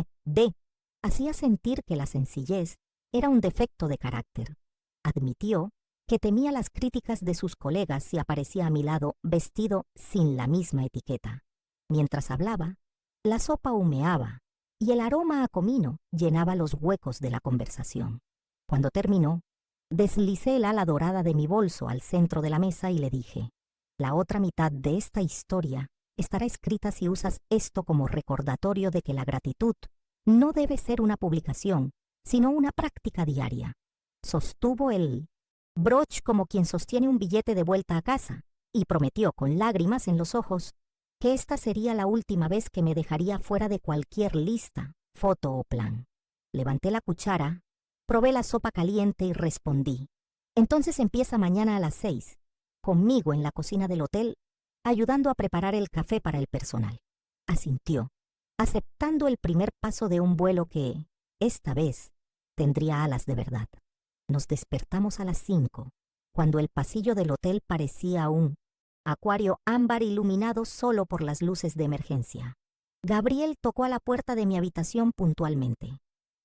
hacía sentir que la sencillez era un defecto de carácter. Admitió que temía las críticas de sus colegas si aparecía a mi lado vestido sin la misma etiqueta. Mientras hablaba, la sopa humeaba y el aroma a comino llenaba los huecos de la conversación. Cuando terminó, deslicé el ala dorada de mi bolso al centro de la mesa y le dije: la otra mitad de esta historia estará escrita si usas esto como recordatorio de que la gratitud no debe ser una publicación, sino una práctica diaria. Sostuvo el broche como quien sostiene un billete de vuelta a casa y prometió con lágrimas en los ojos que esta sería la última vez que me dejaría fuera de cualquier lista, foto o plan. Levanté la cuchara, probé la sopa caliente y respondí: entonces empieza mañana a las 6, conmigo en la cocina del hotel, ayudando a preparar el café para el personal. Asintió, aceptando el primer paso de un vuelo que, esta vez, tendría alas de verdad. Nos despertamos a las 5, cuando el pasillo del hotel parecía un acuario ámbar iluminado solo por las luces de emergencia. Gabriel tocó a la puerta de mi habitación puntualmente.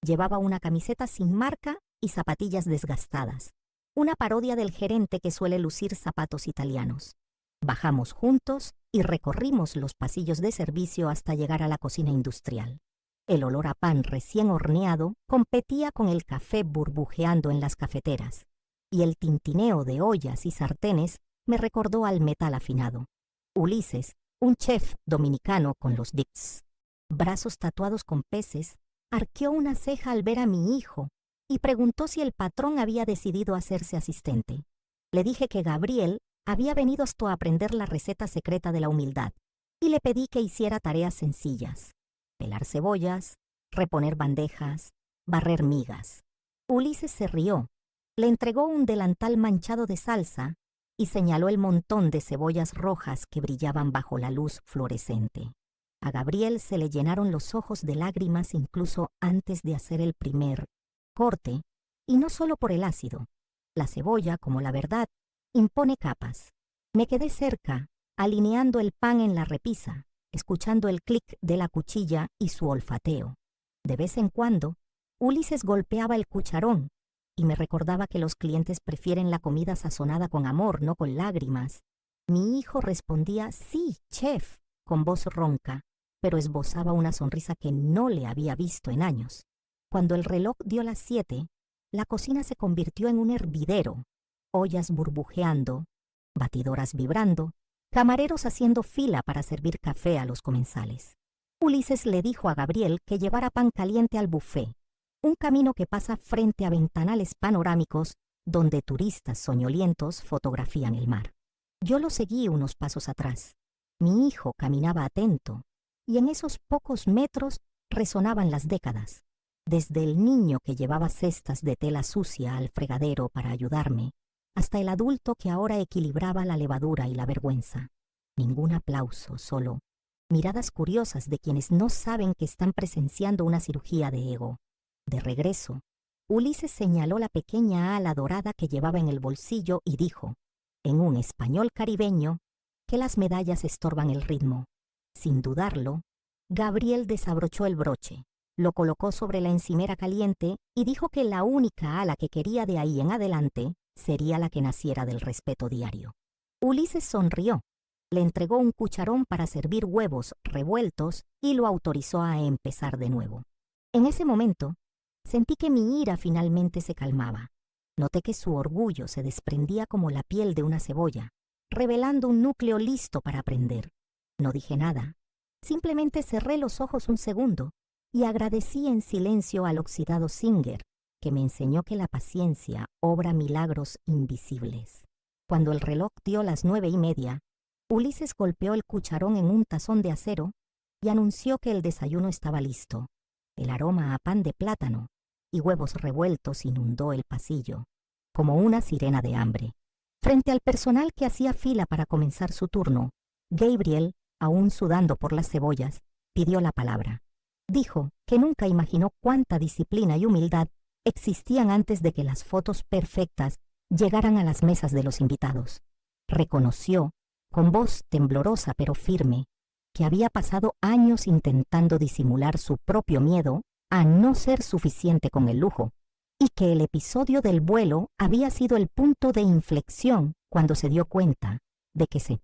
Llevaba una camiseta sin marca y zapatillas desgastadas, una parodia del gerente que suele lucir zapatos italianos. Bajamos juntos y recorrimos los pasillos de servicio hasta llegar a la cocina industrial. El olor a pan recién horneado competía con el café burbujeando en las cafeteras, y el tintineo de ollas y sartenes me recordó al metal afinado. Ulises, un chef dominicano con los dips, brazos tatuados con peces, arqueó una ceja al ver a mi hijo y preguntó si el patrón había decidido hacerse asistente. Le dije que Gabriel había venido hasta a aprender la receta secreta de la humildad y le pedí que hiciera tareas sencillas: pelar cebollas, reponer bandejas, barrer migas. Ulises se rió, le entregó un delantal manchado de salsa y señaló el montón de cebollas rojas que brillaban bajo la luz fluorescente. A Gabriel se le llenaron los ojos de lágrimas incluso antes de hacer el primer corte, y no solo por el ácido. La cebolla, como la verdad, impone capas. Me quedé cerca, alineando el pan en la repisa, escuchando el clic de la cuchilla y su olfateo. De vez en cuando, Ulises golpeaba el cucharón y me recordaba que los clientes prefieren la comida sazonada con amor, no con lágrimas. Mi hijo respondía: sí, chef, con voz ronca, pero esbozaba una sonrisa que no le había visto en años. Cuando el reloj dio las 7, la cocina se convirtió en un hervidero, ollas burbujeando, batidoras vibrando, camareros haciendo fila para servir café a los comensales. Ulises le dijo a Gabriel que llevara pan caliente al buffet, un camino que pasa frente a ventanales panorámicos donde turistas soñolientos fotografían el mar. Yo lo seguí unos pasos atrás. Mi hijo caminaba atento, y en esos pocos metros resonaban las décadas. Desde el niño que llevaba cestas de tela sucia al fregadero para ayudarme, hasta el adulto que ahora equilibraba la levadura y la vergüenza. Ningún aplauso, solo miradas curiosas de quienes no saben que están presenciando una cirugía de ego. De regreso, Ulises señaló la pequeña ala dorada que llevaba en el bolsillo y dijo, en un español caribeño, que las medallas estorban el ritmo. Sin dudarlo, Gabriel desabrochó el broche, lo colocó sobre la encimera caliente y dijo que la única ala que quería de ahí en adelante sería la que naciera del respeto diario. Ulises sonrió, le entregó un cucharón para servir huevos revueltos y lo autorizó a empezar de nuevo. En ese momento, sentí que mi ira finalmente se calmaba. Noté que su orgullo se desprendía como la piel de una cebolla, revelando un núcleo listo para aprender. No dije nada, simplemente cerré los ojos un segundo y agradecí en silencio al oxidado Singer, que me enseñó que la paciencia obra milagros invisibles. Cuando el reloj dio las 9:30, Ulises golpeó el cucharón en un tazón de acero y anunció que el desayuno estaba listo. El aroma a pan de plátano y huevos revueltos inundó el pasillo, como una sirena de hambre. Frente al personal que hacía fila para comenzar su turno, Gabriel, aún sudando por las cebollas, pidió la palabra. Dijo que nunca imaginó cuánta disciplina y humildad existían antes de que las fotos perfectas llegaran a las mesas de los invitados. Reconoció, con voz temblorosa pero firme, que había pasado años intentando disimular su propio miedo a no ser suficiente con el lujo, y que el episodio del vuelo había sido el punto de inflexión cuando se dio cuenta de que se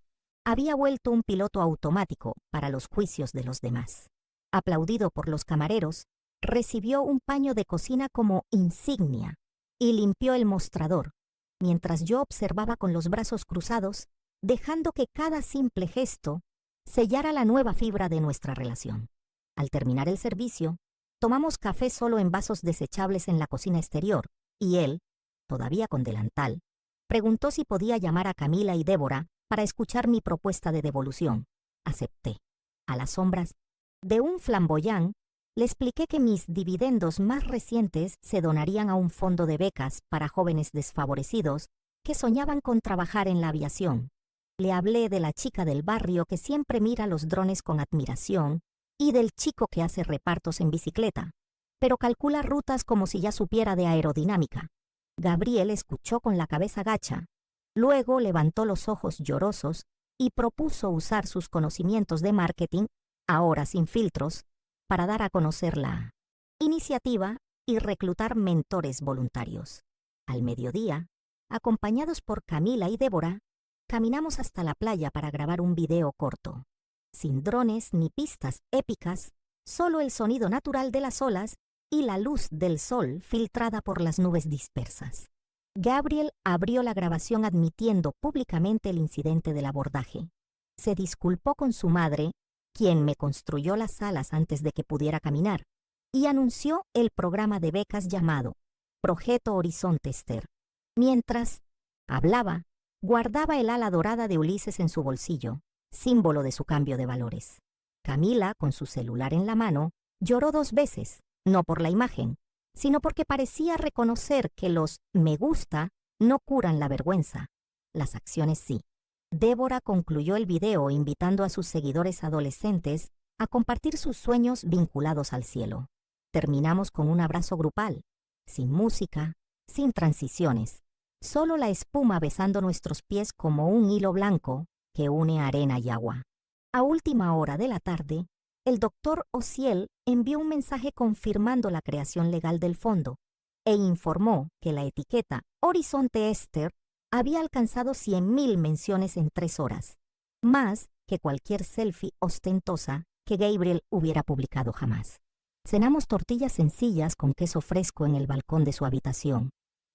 había vuelto un piloto automático para los juicios de los demás. Aplaudido por los camareros, recibió un paño de cocina como insignia y limpió el mostrador, mientras yo observaba con los brazos cruzados, dejando que cada simple gesto sellara la nueva fibra de nuestra relación. Al terminar el servicio, tomamos café solo en vasos desechables en la cocina exterior, y él, todavía con delantal, preguntó si podía llamar a Camila y Débora para escuchar mi propuesta de devolución. Acepté. A las sombras de un flamboyán, le expliqué que mis dividendos más recientes se donarían a un fondo de becas para jóvenes desfavorecidos que soñaban con trabajar en la aviación. Le hablé de la chica del barrio que siempre mira los drones con admiración y del chico que hace repartos en bicicleta, pero calcula rutas como si ya supiera de aerodinámica. Gabriel escuchó con la cabeza gacha, luego levantó los ojos llorosos y propuso usar sus conocimientos de marketing, ahora sin filtros, para dar a conocer la iniciativa y reclutar mentores voluntarios. Al mediodía, acompañados por Camila y Débora, caminamos hasta la playa para grabar un video corto. Sin drones ni pistas épicas, solo el sonido natural de las olas y la luz del sol filtrada por las nubes dispersas. Gabriel abrió la grabación admitiendo públicamente el incidente del abordaje. Se disculpó con su madre, quien me construyó las alas antes de que pudiera caminar, y anunció el programa de becas llamado Projeto Horizonte Ester. Mientras hablaba, guardaba el ala dorada de Ulises en su bolsillo, símbolo de su cambio de valores. Camila, con su celular en la mano, lloró 2 veces, no por la imagen, sino porque parecía reconocer que los me gusta no curan la vergüenza. Las acciones sí. Débora concluyó el video invitando a sus seguidores adolescentes a compartir sus sueños vinculados al cielo. Terminamos con un abrazo grupal, sin música, sin transiciones, solo la espuma besando nuestros pies como un hilo blanco que une arena y agua. A última hora de la tarde, el doctor Ociel envió un mensaje confirmando la creación legal del fondo e informó que la etiqueta Horizonte Ester había alcanzado 100.000 menciones en 3 horas, más que cualquier selfie ostentosa que Gabriel hubiera publicado jamás. Cenamos tortillas sencillas con queso fresco en el balcón de su habitación,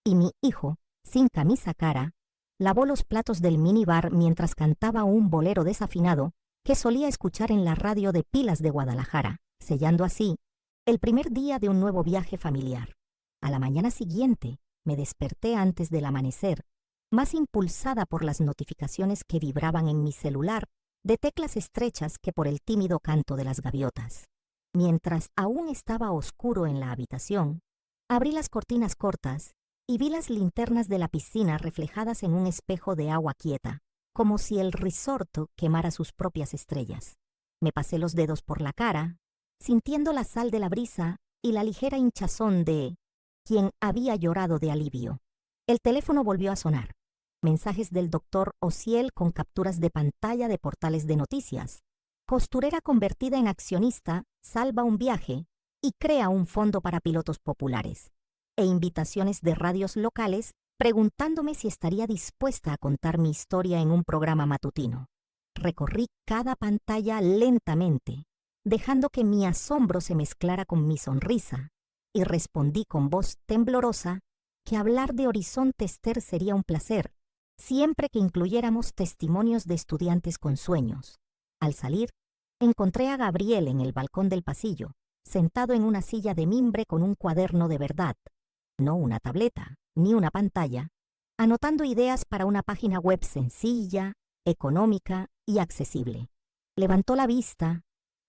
y mi hijo, sin camisa cara, lavó los platos del minibar mientras cantaba un bolero desafinado que solía escuchar en la radio de Pilas de Guadalajara, sellando así el primer día de un nuevo viaje familiar. A la mañana siguiente me desperté antes del amanecer, más impulsada por las notificaciones que vibraban en mi celular de teclas estrechas que por el tímido canto de las gaviotas. Mientras aún estaba oscuro en la habitación, abrí las cortinas cortas y vi las linternas de la piscina reflejadas en un espejo de agua quieta, como si el risorto quemara sus propias estrellas. Me pasé los dedos por la cara, sintiendo la sal de la brisa y la ligera hinchazón de quien había llorado de alivio. El teléfono volvió a sonar. Mensajes del doctor Ociel con capturas de pantalla de portales de noticias. Costurera convertida en accionista salva un viaje y crea un fondo para pilotos populares. E invitaciones de radios locales preguntándome si estaría dispuesta a contar mi historia en un programa matutino. Recorrí cada pantalla lentamente, dejando que mi asombro se mezclara con mi sonrisa, y respondí con voz temblorosa que hablar de Horizonte Ester sería un placer, siempre que incluyéramos testimonios de estudiantes con sueños. Al salir, encontré a Gabriel en el balcón del pasillo, sentado en una silla de mimbre con un cuaderno de verdad, no una tableta, ni una pantalla, anotando ideas para una página web sencilla, económica y accesible. Levantó la vista,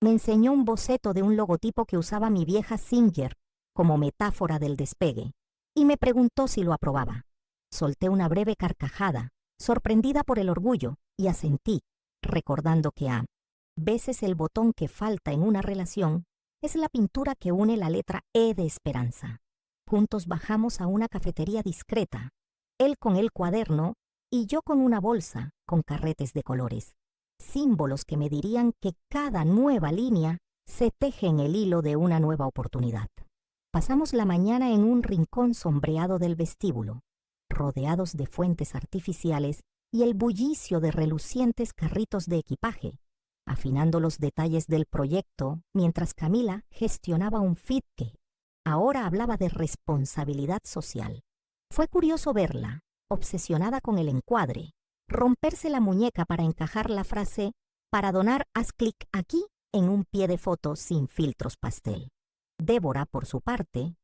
me enseñó un boceto de un logotipo que usaba mi vieja Singer como metáfora del despegue, y me preguntó si lo aprobaba. Solté una breve carcajada, sorprendida por el orgullo, y asentí, recordando que a veces el botón que falta en una relación es la pintura que une la letra E de esperanza. Juntos bajamos a una cafetería discreta, él con el cuaderno y yo con una bolsa con carretes de colores, símbolos que me dirían que cada nueva línea se teje en el hilo de una nueva oportunidad. Pasamos la mañana en un rincón sombreado del vestíbulo, rodeados de fuentes artificiales y el bullicio de relucientes carritos de equipaje, afinando los detalles del proyecto mientras Camila gestionaba un feed que ahora hablaba de responsabilidad social. Fue curioso verla, obsesionada con el encuadre, romperse la muñeca para encajar la frase «Para donar, haz clic aquí» en un pie de foto sin filtros pastel. Débora, por su parte,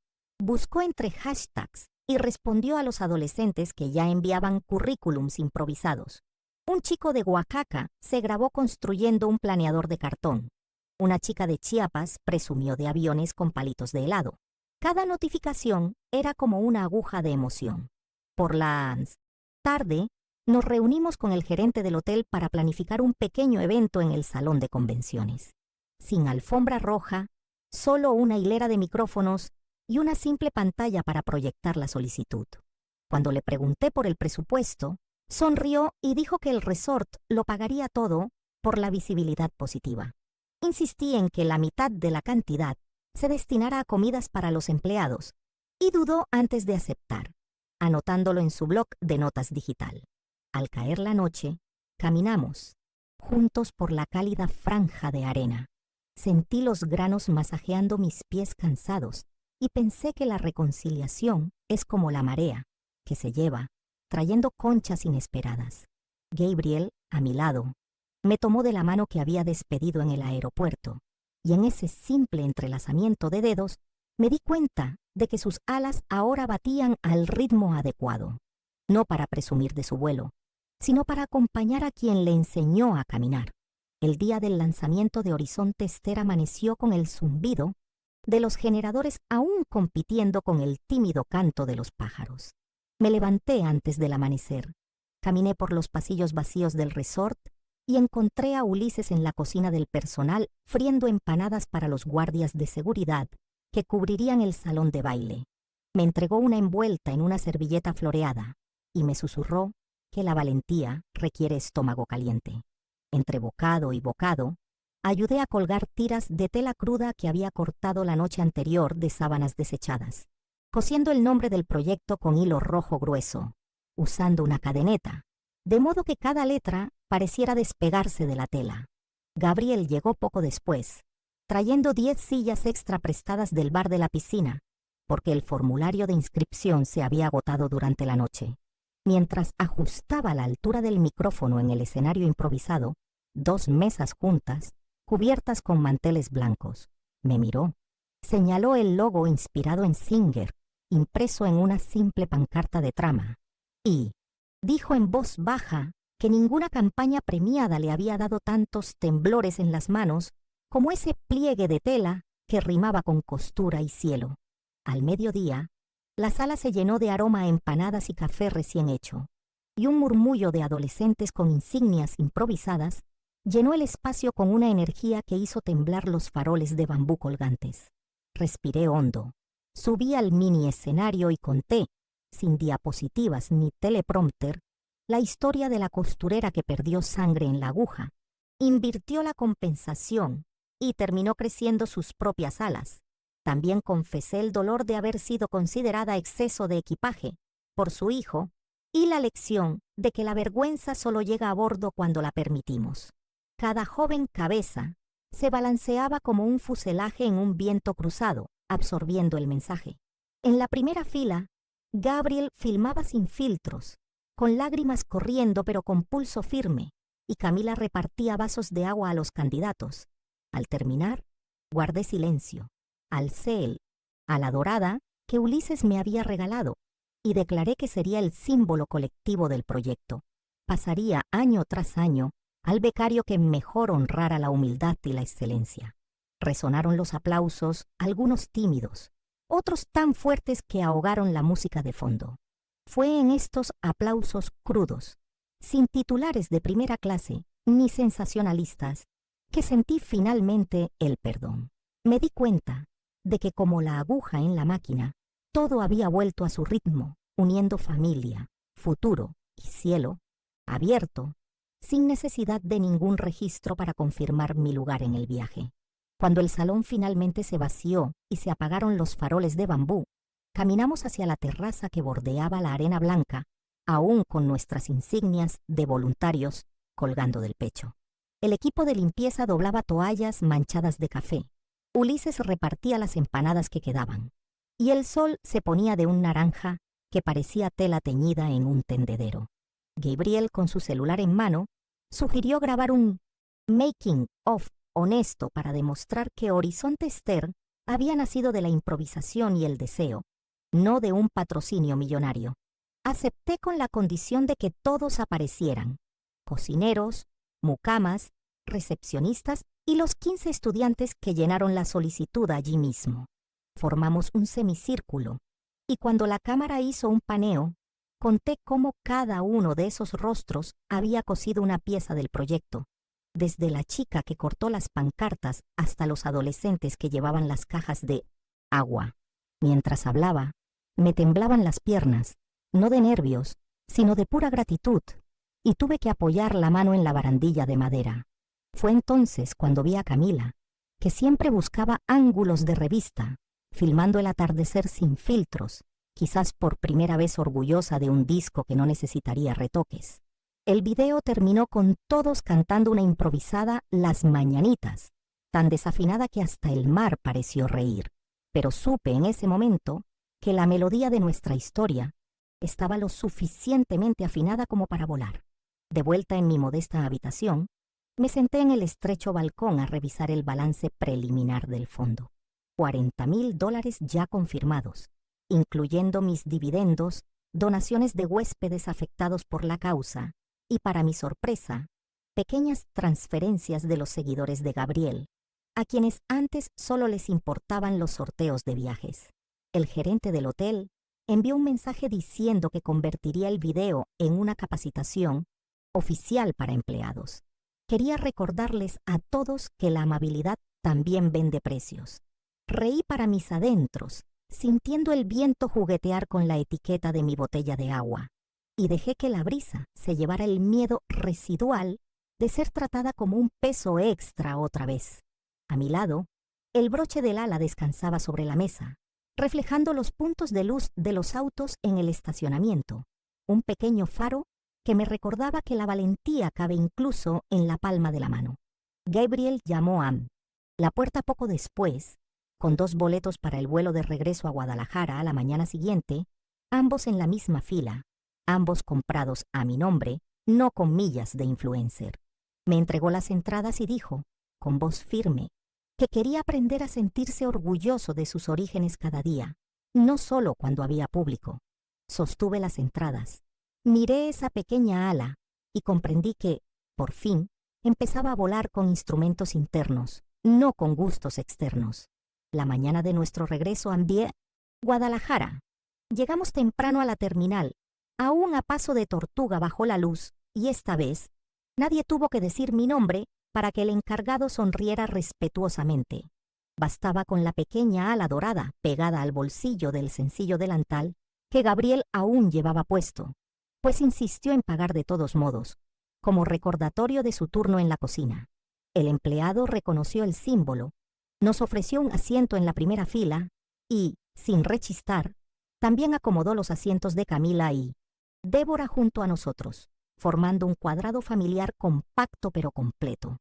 buscó entre hashtags y respondió a los adolescentes que ya enviaban currículums improvisados. Un chico de Oaxaca se grabó construyendo un planeador de cartón. Una chica de Chiapas presumió de aviones con palitos de helado. Cada notificación era como una aguja de emoción. Por la tarde, nos reunimos con el gerente del hotel para planificar un pequeño evento en el salón de convenciones. Sin alfombra roja, solo una hilera de micrófonos y una simple pantalla para proyectar la solicitud. Cuando le pregunté por el presupuesto, sonrió y dijo que el resort lo pagaría todo por la visibilidad positiva. Insistí en que la mitad de la cantidad se destinara a comidas para los empleados, y dudó antes de aceptar, anotándolo en su blog de notas digital. Al caer la noche, caminamos, juntos por la cálida franja de arena. Sentí los granos masajeando mis pies cansados y pensé que la reconciliación es como la marea, que se lleva, trayendo conchas inesperadas. Gabriel, a mi lado, me tomó de la mano que había despedido en el aeropuerto, y en ese simple entrelazamiento de dedos me di cuenta de que sus alas ahora batían al ritmo adecuado, no para presumir de su vuelo, sino para acompañar a quien le enseñó a caminar. El día del lanzamiento de Horizonte Ester amaneció con el zumbido de los generadores aún compitiendo con el tímido canto de los pájaros. Me levanté antes del amanecer, caminé por los pasillos vacíos del resort y encontré a Ulises en la cocina del personal friendo empanadas para los guardias de seguridad que cubrirían el salón de baile. Me entregó una envuelta en una servilleta floreada y me susurró que la valentía requiere estómago caliente. Entre bocado y bocado, ayudé a colgar tiras de tela cruda que había cortado la noche anterior de sábanas desechadas, cosiendo el nombre del proyecto con hilo rojo grueso, usando una cadeneta, de modo que cada letra pareciera despegarse de la tela. Gabriel llegó poco después, trayendo 10 sillas extra prestadas del bar de la piscina, porque el formulario de inscripción se había agotado durante la noche. Mientras ajustaba la altura del micrófono en el escenario improvisado, 2 mesas juntas, cubiertas con manteles blancos. Me miró. Señaló el logo inspirado en Singer, impreso en una simple pancarta de trama, y dijo en voz baja que ninguna campaña premiada le había dado tantos temblores en las manos como ese pliegue de tela que rimaba con costura y cielo. Al mediodía, la sala se llenó de aroma a empanadas y café recién hecho, y un murmullo de adolescentes con insignias improvisadas llenó el espacio con una energía que hizo temblar los faroles de bambú colgantes. Respiré hondo, subí al mini escenario y conté, sin diapositivas ni teleprompter, la historia de la costurera que perdió sangre en la aguja, invirtió la compensación y terminó creciendo sus propias alas. También confesé el dolor de haber sido considerada exceso de equipaje por su hijo y la lección de que la vergüenza solo llega a bordo cuando la permitimos. Cada joven cabeza se balanceaba como un fuselaje en un viento cruzado, absorbiendo el mensaje. En la primera fila, Gabriel filmaba sin filtros, con lágrimas corriendo pero con pulso firme, y Camila repartía vasos de agua a los candidatos. Al terminar, guardé silencio, alcé a la dorada que Ulises me había regalado y declaré que sería el símbolo colectivo del proyecto. Pasaría año tras año al becario que mejor honrara la humildad y la excelencia. Resonaron los aplausos, algunos tímidos, otros tan fuertes que ahogaron la música de fondo. Fue en estos aplausos crudos, sin titulares de primera clase ni sensacionalistas, que sentí finalmente el perdón. Me di cuenta de que como la aguja en la máquina, todo había vuelto a su ritmo, uniendo familia, futuro y cielo, abierto, sin necesidad de ningún registro para confirmar mi lugar en el viaje. Cuando el salón finalmente se vació y se apagaron los faroles de bambú, caminamos hacia la terraza que bordeaba la arena blanca, aún con nuestras insignias de voluntarios colgando del pecho. El equipo de limpieza doblaba toallas manchadas de café. Ulises repartía las empanadas que quedaban, y el sol se ponía de un naranja que parecía tela teñida en un tendedero. Gabriel, con su celular en mano, sugirió grabar un making of honesto para demostrar que Horizonte Ster había nacido de la improvisación y el deseo, no de un patrocinio millonario. Acepté con la condición de que todos aparecieran: cocineros, mucamas, recepcionistas y los 15 estudiantes que llenaron la solicitud allí mismo. Formamos un semicírculo, y cuando la cámara hizo un paneo, conté cómo cada uno de esos rostros había cosido una pieza del proyecto, desde la chica que cortó las pancartas hasta los adolescentes que llevaban las cajas de agua. Mientras hablaba, me temblaban las piernas, no de nervios, sino de pura gratitud, y tuve que apoyar la mano en la barandilla de madera. Fue entonces cuando vi a Camila, que siempre buscaba ángulos de revista, filmando el atardecer sin filtros, quizás por primera vez orgullosa de un disco que no necesitaría retoques. El video terminó con todos cantando una improvisada Las Mañanitas, tan desafinada que hasta el mar pareció reír. Pero supe en ese momento que la melodía de nuestra historia estaba lo suficientemente afinada como para volar. De vuelta en mi modesta habitación, me senté en el estrecho balcón a revisar el balance preliminar del fondo. $40,000 ya confirmados, incluyendo mis dividendos, donaciones de huéspedes afectados por la causa y, para mi sorpresa, pequeñas transferencias de los seguidores de Gabriel, a quienes antes solo les importaban los sorteos de viajes. El gerente del hotel envió un mensaje diciendo que convertiría el video en una capacitación oficial para empleados. Quería recordarles a todos que la amabilidad también vende precios. Reí para mis adentros, sintiendo el viento juguetear con la etiqueta de mi botella de agua, y dejé que la brisa se llevara el miedo residual de ser tratada como un peso extra otra vez. A mi lado, el broche del ala descansaba sobre la mesa, reflejando los puntos de luz de los autos en el estacionamiento, un pequeño faro que me recordaba que la valentía cabe incluso en la palma de la mano. Gabriel llamó a La puerta poco después, con 2 boletos para el vuelo de regreso a Guadalajara a la mañana siguiente, ambos en la misma fila, ambos comprados a mi nombre, no con millas de influencer. Me entregó las entradas y dijo, con voz firme, que quería aprender a sentirse orgulloso de sus orígenes cada día, no solo cuando había público. Sostuve las entradas. Miré esa pequeña ala y comprendí que, por fin, empezaba a volar con instrumentos internos, no con gustos externos. La mañana de nuestro regreso a Guadalajara. Llegamos temprano a la terminal, aún a paso de tortuga bajo la luz, y esta vez, nadie tuvo que decir mi nombre para que el encargado sonriera respetuosamente. Bastaba con la pequeña ala dorada pegada al bolsillo del sencillo delantal que Gabriel aún llevaba puesto, pues insistió en pagar de todos modos, como recordatorio de su turno en la cocina. El empleado reconoció el símbolo, nos ofreció un asiento en la primera fila y, sin rechistar, también acomodó los asientos de Camila y Débora junto a nosotros, formando un cuadrado familiar compacto pero completo.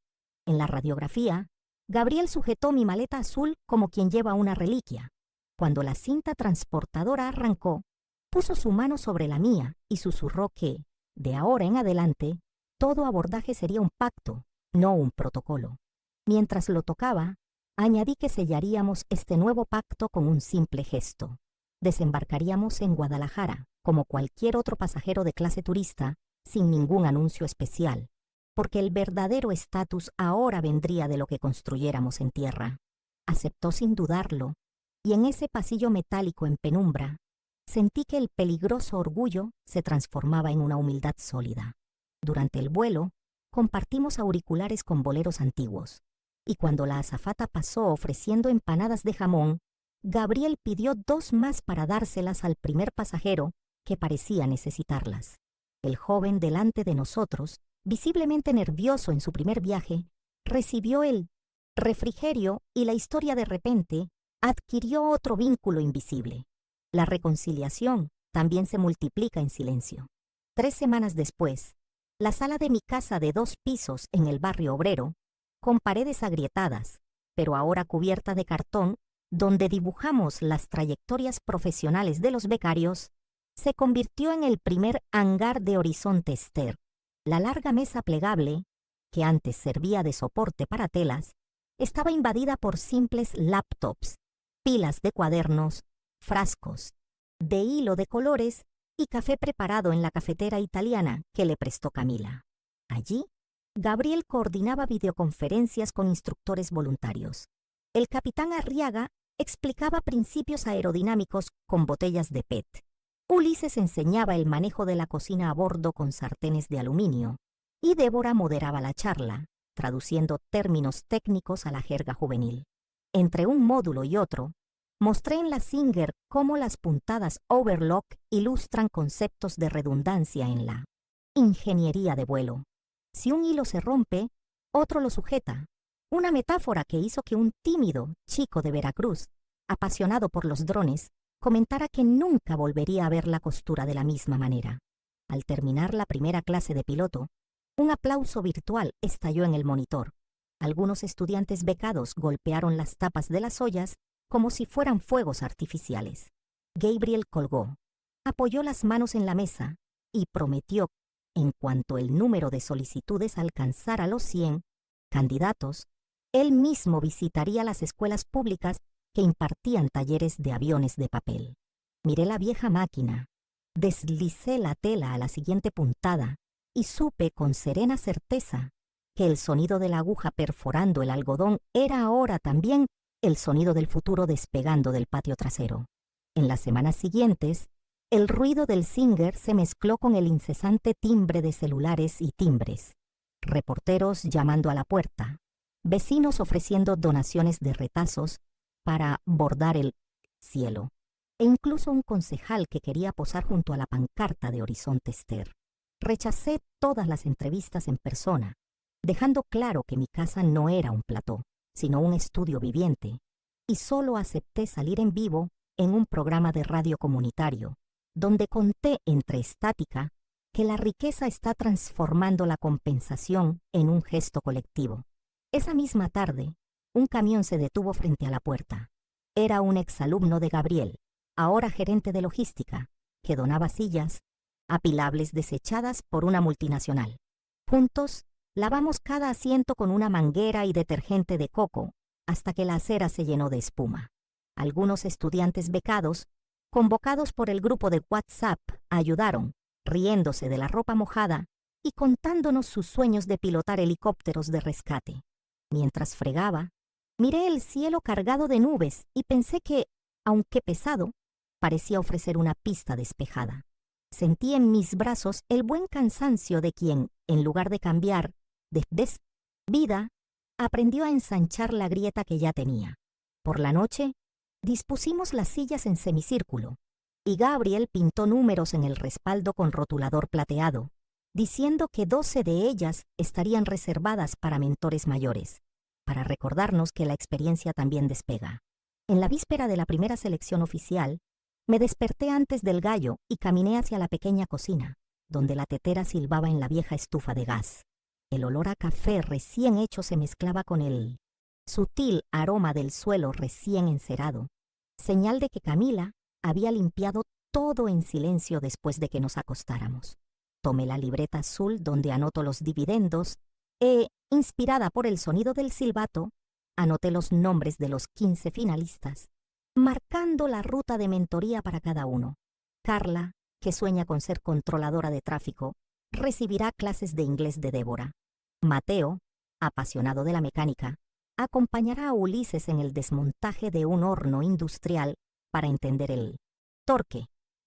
En la radiografía, Gabriel sujetó mi maleta azul como quien lleva una reliquia. Cuando la cinta transportadora arrancó, puso su mano sobre la mía y susurró que, de ahora en adelante, todo abordaje sería un pacto, no un protocolo. Mientras lo tocaba, añadí que sellaríamos este nuevo pacto con un simple gesto. Desembarcaríamos en Guadalajara, como cualquier otro pasajero de clase turista, sin ningún anuncio especial, porque el verdadero estatus ahora vendría de lo que construyéramos en tierra. Aceptó sin dudarlo, y en ese pasillo metálico en penumbra, sentí que el peligroso orgullo se transformaba en una humildad sólida. Durante el vuelo, compartimos auriculares con boleros antiguos, y cuando la azafata pasó ofreciendo empanadas de jamón, Gabriel pidió 2 más para dárselas al primer pasajero que parecía necesitarlas. El joven delante de nosotros, visiblemente nervioso en su primer viaje, recibió el refrigerio y la historia de repente adquirió otro vínculo invisible. La reconciliación también se multiplica en silencio. 3 semanas después, la sala de mi casa de 2 pisos en el barrio obrero, con paredes agrietadas, pero ahora cubierta de cartón, donde dibujamos las trayectorias profesionales de los becarios, se convirtió en el primer hangar de Horizonte Ester. La larga mesa plegable, que antes servía de soporte para telas, estaba invadida por simples laptops, pilas de cuadernos, frascos, de hilo de colores y café preparado en la cafetera italiana que le prestó Camila. Allí, Gabriel coordinaba videoconferencias con instructores voluntarios. El capitán Arriaga explicaba principios aerodinámicos con botellas de PET. Ulises enseñaba el manejo de la cocina a bordo con sartenes de aluminio, y Débora moderaba la charla, traduciendo términos técnicos a la jerga juvenil. Entre un módulo y otro, mostré en la Singer cómo las puntadas overlock ilustran conceptos de redundancia en la ingeniería de vuelo. Si un hilo se rompe, otro lo sujeta. Una metáfora que hizo que un tímido chico de Veracruz, apasionado por los drones, comentara que nunca volvería a ver la costura de la misma manera. Al terminar la primera clase de piloto, un aplauso virtual estalló en el monitor. Algunos estudiantes becados golpearon las tapas de las ollas como si fueran fuegos artificiales. Gabriel colgó, apoyó las manos en la mesa y prometió, en cuanto el número de solicitudes alcanzara los 100 candidatos, él mismo visitaría las escuelas públicas que impartían talleres de aviones de papel. Miré la vieja máquina, deslicé la tela a la siguiente puntada y supe con serena certeza que el sonido de la aguja perforando el algodón era ahora también el sonido del futuro despegando del patio trasero. En las semanas siguientes, el ruido del Singer se mezcló con el incesante timbre de celulares y timbres, reporteros llamando a la puerta, vecinos ofreciendo donaciones de retazos para bordar el cielo, e incluso un concejal que quería posar junto a la pancarta de Horizonte Ester. Rechacé todas las entrevistas en persona, dejando claro que mi casa no era un plató, sino un estudio viviente, y solo acepté salir en vivo en un programa de radio comunitario, donde conté entre estática que la riqueza está transformando la compensación en un gesto colectivo. Esa misma tarde, un camión se detuvo frente a la puerta. Era un exalumno de Gabriel, ahora gerente de logística, que donaba sillas, apilables desechadas por una multinacional. Juntos, lavamos cada asiento con una manguera y detergente de coco hasta que la acera se llenó de espuma. Algunos estudiantes becados, convocados por el grupo de WhatsApp, ayudaron, riéndose de la ropa mojada y contándonos sus sueños de pilotar helicópteros de rescate. Mientras fregaba, miré el cielo cargado de nubes y pensé que, aunque pesado, parecía ofrecer una pista despejada. Sentí en mis brazos el buen cansancio de quien, en lugar de cambiar de vida, aprendió a ensanchar la grieta que ya tenía. Por la noche, dispusimos las sillas en semicírculo, y Gabriel pintó números en el respaldo con rotulador plateado, diciendo que 12 de ellas estarían reservadas para mentores mayores, para recordarnos que la experiencia también despega. En la víspera de la primera selección oficial, me desperté antes del gallo y caminé hacia la pequeña cocina, donde la tetera silbaba en la vieja estufa de gas. El olor a café recién hecho se mezclaba con el sutil aroma del suelo recién encerado, señal de que Camila había limpiado todo en silencio después de que nos acostáramos. Tomé la libreta azul donde anoto los dividendos e, inspirada por el sonido del silbato, anoté los nombres de los 15 finalistas, marcando la ruta de mentoría para cada uno. Carla, que sueña con ser controladora de tráfico, recibirá clases de inglés de Débora. Mateo, apasionado de la mecánica, acompañará a Ulises en el desmontaje de un horno industrial para entender el torque.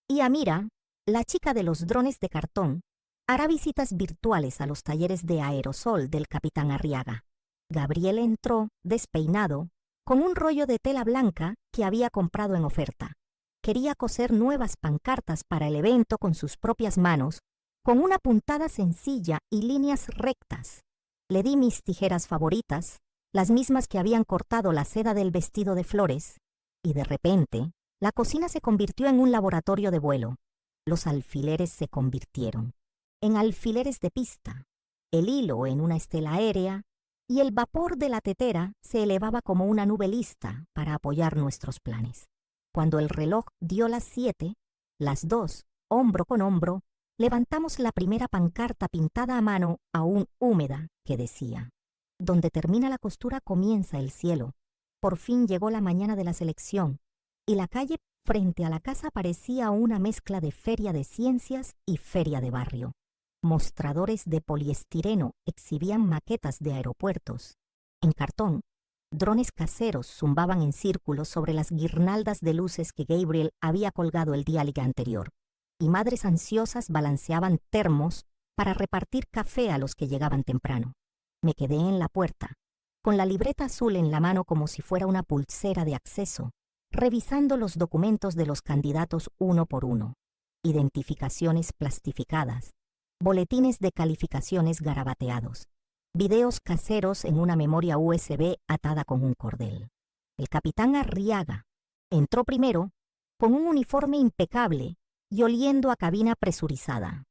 Y Amira, la chica de los drones de cartón, hará visitas virtuales a los talleres de aerosol del capitán Arriaga. Gabriel entró, despeinado, con un rollo de tela blanca que había comprado en oferta. Quería coser nuevas pancartas para el evento con sus propias manos, con una puntada sencilla y líneas rectas. Le di mis tijeras favoritas, las mismas que habían cortado la seda del vestido de flores, y de repente, la cocina se convirtió en un laboratorio de vuelo. Los alfileres se convirtieron en alfileres de pista, el hilo en una estela aérea, y el vapor de la tetera se elevaba como una nube lista para apoyar nuestros planes. Cuando el reloj dio las 7, las dos, hombro con hombro, levantamos la primera pancarta pintada a mano, aún húmeda, que decía: «Donde termina la costura comienza el cielo». Por fin llegó la mañana de la selección, y la calle frente a la casa parecía una mezcla de feria de ciencias y feria de barrio. Mostradores de poliestireno exhibían maquetas de aeropuertos. En cartón, drones caseros zumbaban en círculos sobre las guirnaldas de luces que Gabriel había colgado el día anterior, y madres ansiosas balanceaban termos para repartir café a los que llegaban temprano. Me quedé en la puerta, con la libreta azul en la mano como si fuera una pulsera de acceso, revisando los documentos de los candidatos uno por uno, identificaciones plastificadas, boletines de calificaciones garabateados, videos caseros en una memoria USB atada con un cordel. El capitán Arriaga entró primero con un uniforme impecable y oliendo a cabina presurizada.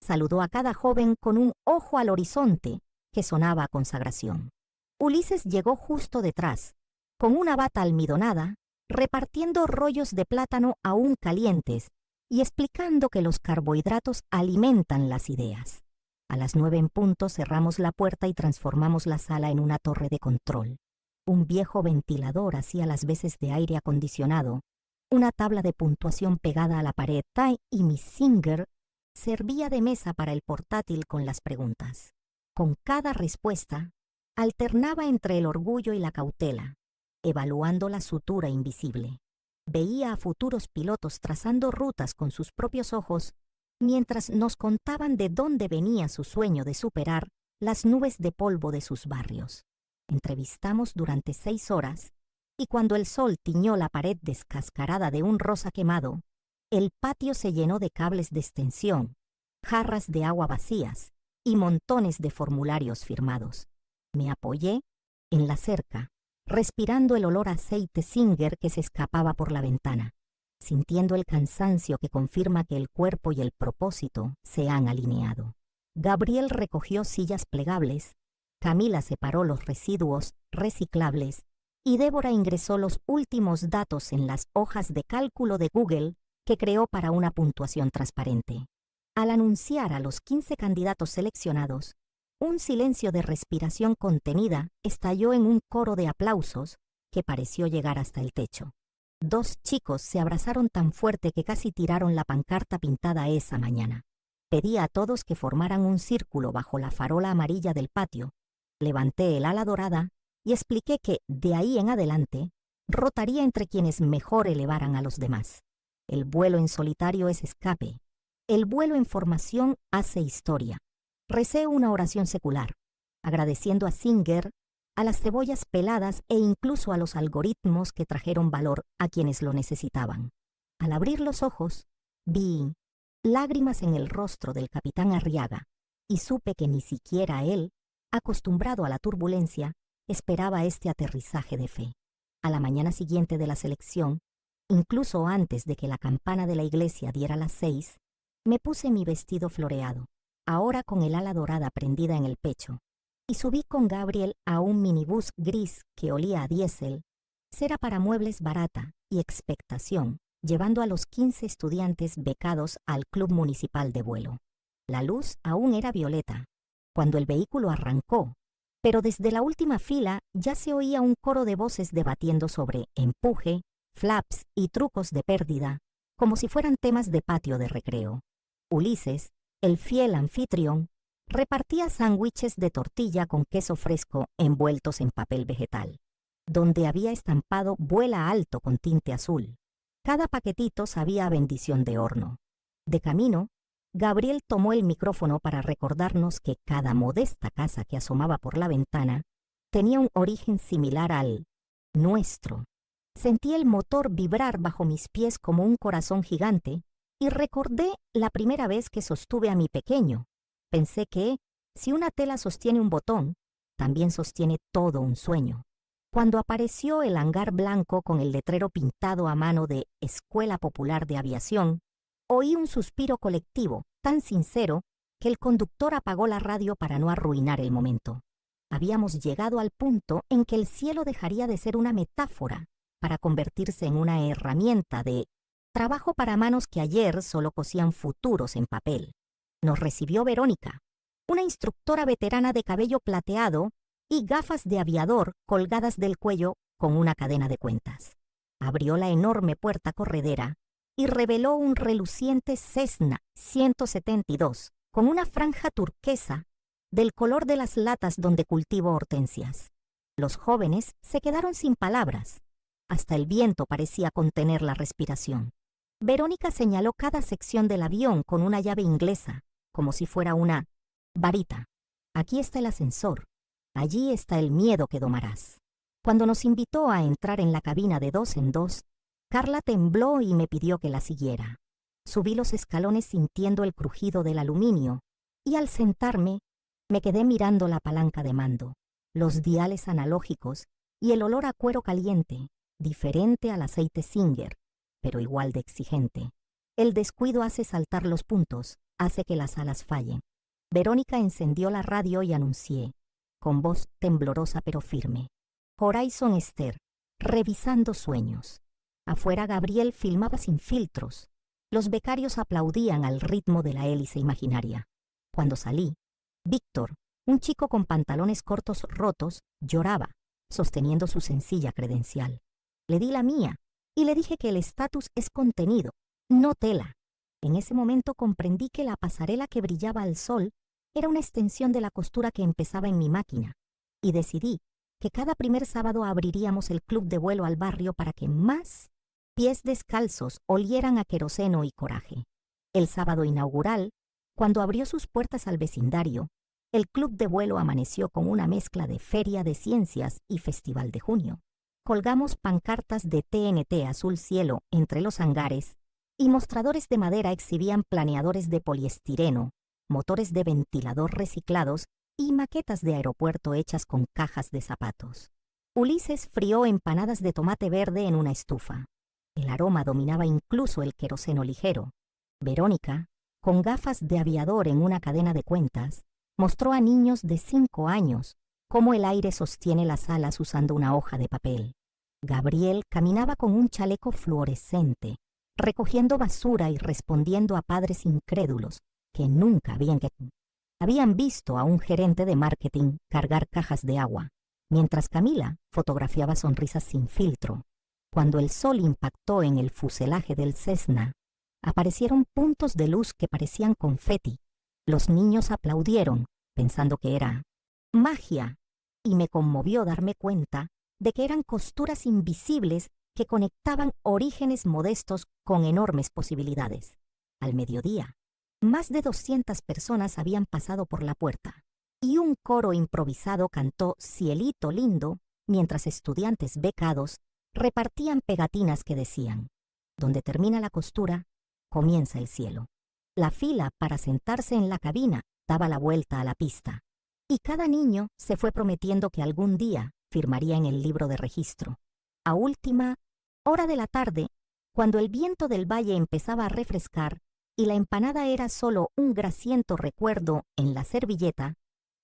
Saludó a cada joven con un ojo al horizonte que sonaba a consagración. Ulises llegó justo detrás, con una bata almidonada, repartiendo rollos de plátano aún calientes y explicando que los carbohidratos alimentan las ideas. A las 9 en punto cerramos la puerta y transformamos la sala en una torre de control. Un viejo ventilador hacía las veces de aire acondicionado, una tabla de puntuación pegada a la pared y mi Singer servía de mesa para el portátil con las preguntas. Con cada respuesta, alternaba entre el orgullo y la cautela, evaluando la sutura invisible. Veía a futuros pilotos trazando rutas con sus propios ojos, mientras nos contaban de dónde venía su sueño de superar las nubes de polvo de sus barrios. Entrevistamos durante 6 horas, y cuando el sol tiñó la pared descascarada de un rosa quemado, el patio se llenó de cables de extensión, jarras de agua vacías y montones de formularios firmados. Me apoyé en la cerca, respirando el olor a aceite Singer que se escapaba por la ventana, sintiendo el cansancio que confirma que el cuerpo y el propósito se han alineado. Gabriel recogió sillas plegables, Camila separó los residuos reciclables y Débora ingresó los últimos datos en las hojas de cálculo de Google que creó para una puntuación transparente. Al anunciar a los 15 candidatos seleccionados, un silencio de respiración contenida estalló en un coro de aplausos que pareció llegar hasta el techo. 2 chicos se abrazaron tan fuerte que casi tiraron la pancarta pintada esa mañana. Pedí a todos que formaran un círculo bajo la farola amarilla del patio, levanté el ala dorada y expliqué que, de ahí en adelante, rotaría entre quienes mejor elevaran a los demás. El vuelo en solitario es escape. El vuelo en formación hace historia. Recé una oración secular, agradeciendo a Singer, a las cebollas peladas e incluso a los algoritmos que trajeron valor a quienes lo necesitaban. Al abrir los ojos, vi lágrimas en el rostro del capitán Arriaga y supe que ni siquiera él, acostumbrado a la turbulencia, esperaba este aterrizaje de fe. A la mañana siguiente de la selección, incluso antes de que la campana de la iglesia diera las 6, me puse mi vestido floreado, ahora con el ala dorada prendida en el pecho, y subí con Gabriel a un minibús gris que olía a diésel, cera para muebles barata y expectación, llevando a los 15 estudiantes becados al Club Municipal de Vuelo. La luz aún era violeta cuando el vehículo arrancó, pero desde la última fila ya se oía un coro de voces debatiendo sobre empuje, flaps y trucos de pérdida, como si fueran temas de patio de recreo. Ulises, el fiel anfitrión, repartía sándwiches de tortilla con queso fresco envueltos en papel vegetal, donde había estampado vuela alto con tinte azul. Cada paquetito sabía a bendición de horno. De camino, Gabriel tomó el micrófono para recordarnos que cada modesta casa que asomaba por la ventana tenía un origen similar al nuestro. Sentí el motor vibrar bajo mis pies como un corazón gigante y recordé la primera vez que sostuve a mi pequeño. Pensé que, si una tela sostiene un botón, también sostiene todo un sueño. Cuando apareció el hangar blanco con el letrero pintado a mano de Escuela Popular de Aviación, oí un suspiro colectivo tan sincero que el conductor apagó la radio para no arruinar el momento. Habíamos llegado al punto en que el cielo dejaría de ser una metáfora para convertirse en una herramienta de trabajo para manos que ayer solo cosían futuros en papel. Nos recibió Verónica, una instructora veterana de cabello plateado y gafas de aviador colgadas del cuello con una cadena de cuentas. Abrió la enorme puerta corredera y reveló un reluciente Cessna 172 con una franja turquesa del color de las latas donde cultivo hortensias. Los jóvenes se quedaron sin palabras. Hasta el viento parecía contener la respiración. Verónica señaló cada sección del avión con una llave inglesa, como si fuera una varita. Aquí está el ascensor. Allí está el miedo que domarás. Cuando nos invitó a entrar en la cabina de 2 en 2, Carla tembló y me pidió que la siguiera. Subí los escalones sintiendo el crujido del aluminio y al sentarme me quedé mirando la palanca de mando, los diales analógicos y el olor a cuero caliente, diferente al aceite Singer, pero igual de exigente. El descuido hace saltar los puntos, hace que las alas fallen. Verónica encendió la radio y anuncié, con voz temblorosa pero firme: Horizon Esther, revisando sueños. Afuera Gabriel filmaba sin filtros. Los becarios aplaudían al ritmo de la hélice imaginaria. Cuando salí, Víctor, un chico con pantalones cortos rotos, lloraba, sosteniendo su sencilla credencial. Le di la mía y le dije que el estatus es contenido, no tela. En ese momento comprendí que la pasarela que brillaba al sol era una extensión de la costura que empezaba en mi máquina, y decidí que cada primer sábado abriríamos el club de vuelo al barrio para que más pies descalzos olieran a queroseno y coraje. El sábado inaugural, cuando abrió sus puertas al vecindario, el club de vuelo amaneció con una mezcla de feria de ciencias y festival de junio. Colgamos pancartas de TNT azul cielo entre los hangares y mostradores de madera exhibían planeadores de poliestireno, motores de ventilador reciclados y maquetas de aeropuerto hechas con cajas de zapatos. Ulises frió empanadas de tomate verde en una estufa. El aroma dominaba incluso el queroseno ligero. Verónica, con gafas de aviador en una cadena de cuentas, mostró a niños de 5 años cómo el aire sostiene las alas usando una hoja de papel. Gabriel caminaba con un chaleco fluorescente, recogiendo basura y respondiendo a padres incrédulos que nunca habían visto a un gerente de marketing cargar cajas de agua, mientras Camila fotografiaba sonrisas sin filtro. Cuando el sol impactó en el fuselaje del Cessna, aparecieron puntos de luz que parecían confeti. Los niños aplaudieron, pensando que era magia, y me conmovió darme cuenta de que eran costuras invisibles que conectaban orígenes modestos con enormes posibilidades. Al mediodía, más de 200 personas habían pasado por la puerta, y un coro improvisado cantó Cielito lindo, mientras estudiantes becados repartían pegatinas que decían: donde termina la costura, comienza el cielo. La fila para sentarse en la cabina daba la vuelta a la pista, y cada niño se fue prometiendo que algún día firmaría en el libro de registro. A última hora de la tarde, cuando el viento del valle empezaba a refrescar y la empanada era solo un grasiento recuerdo en la servilleta,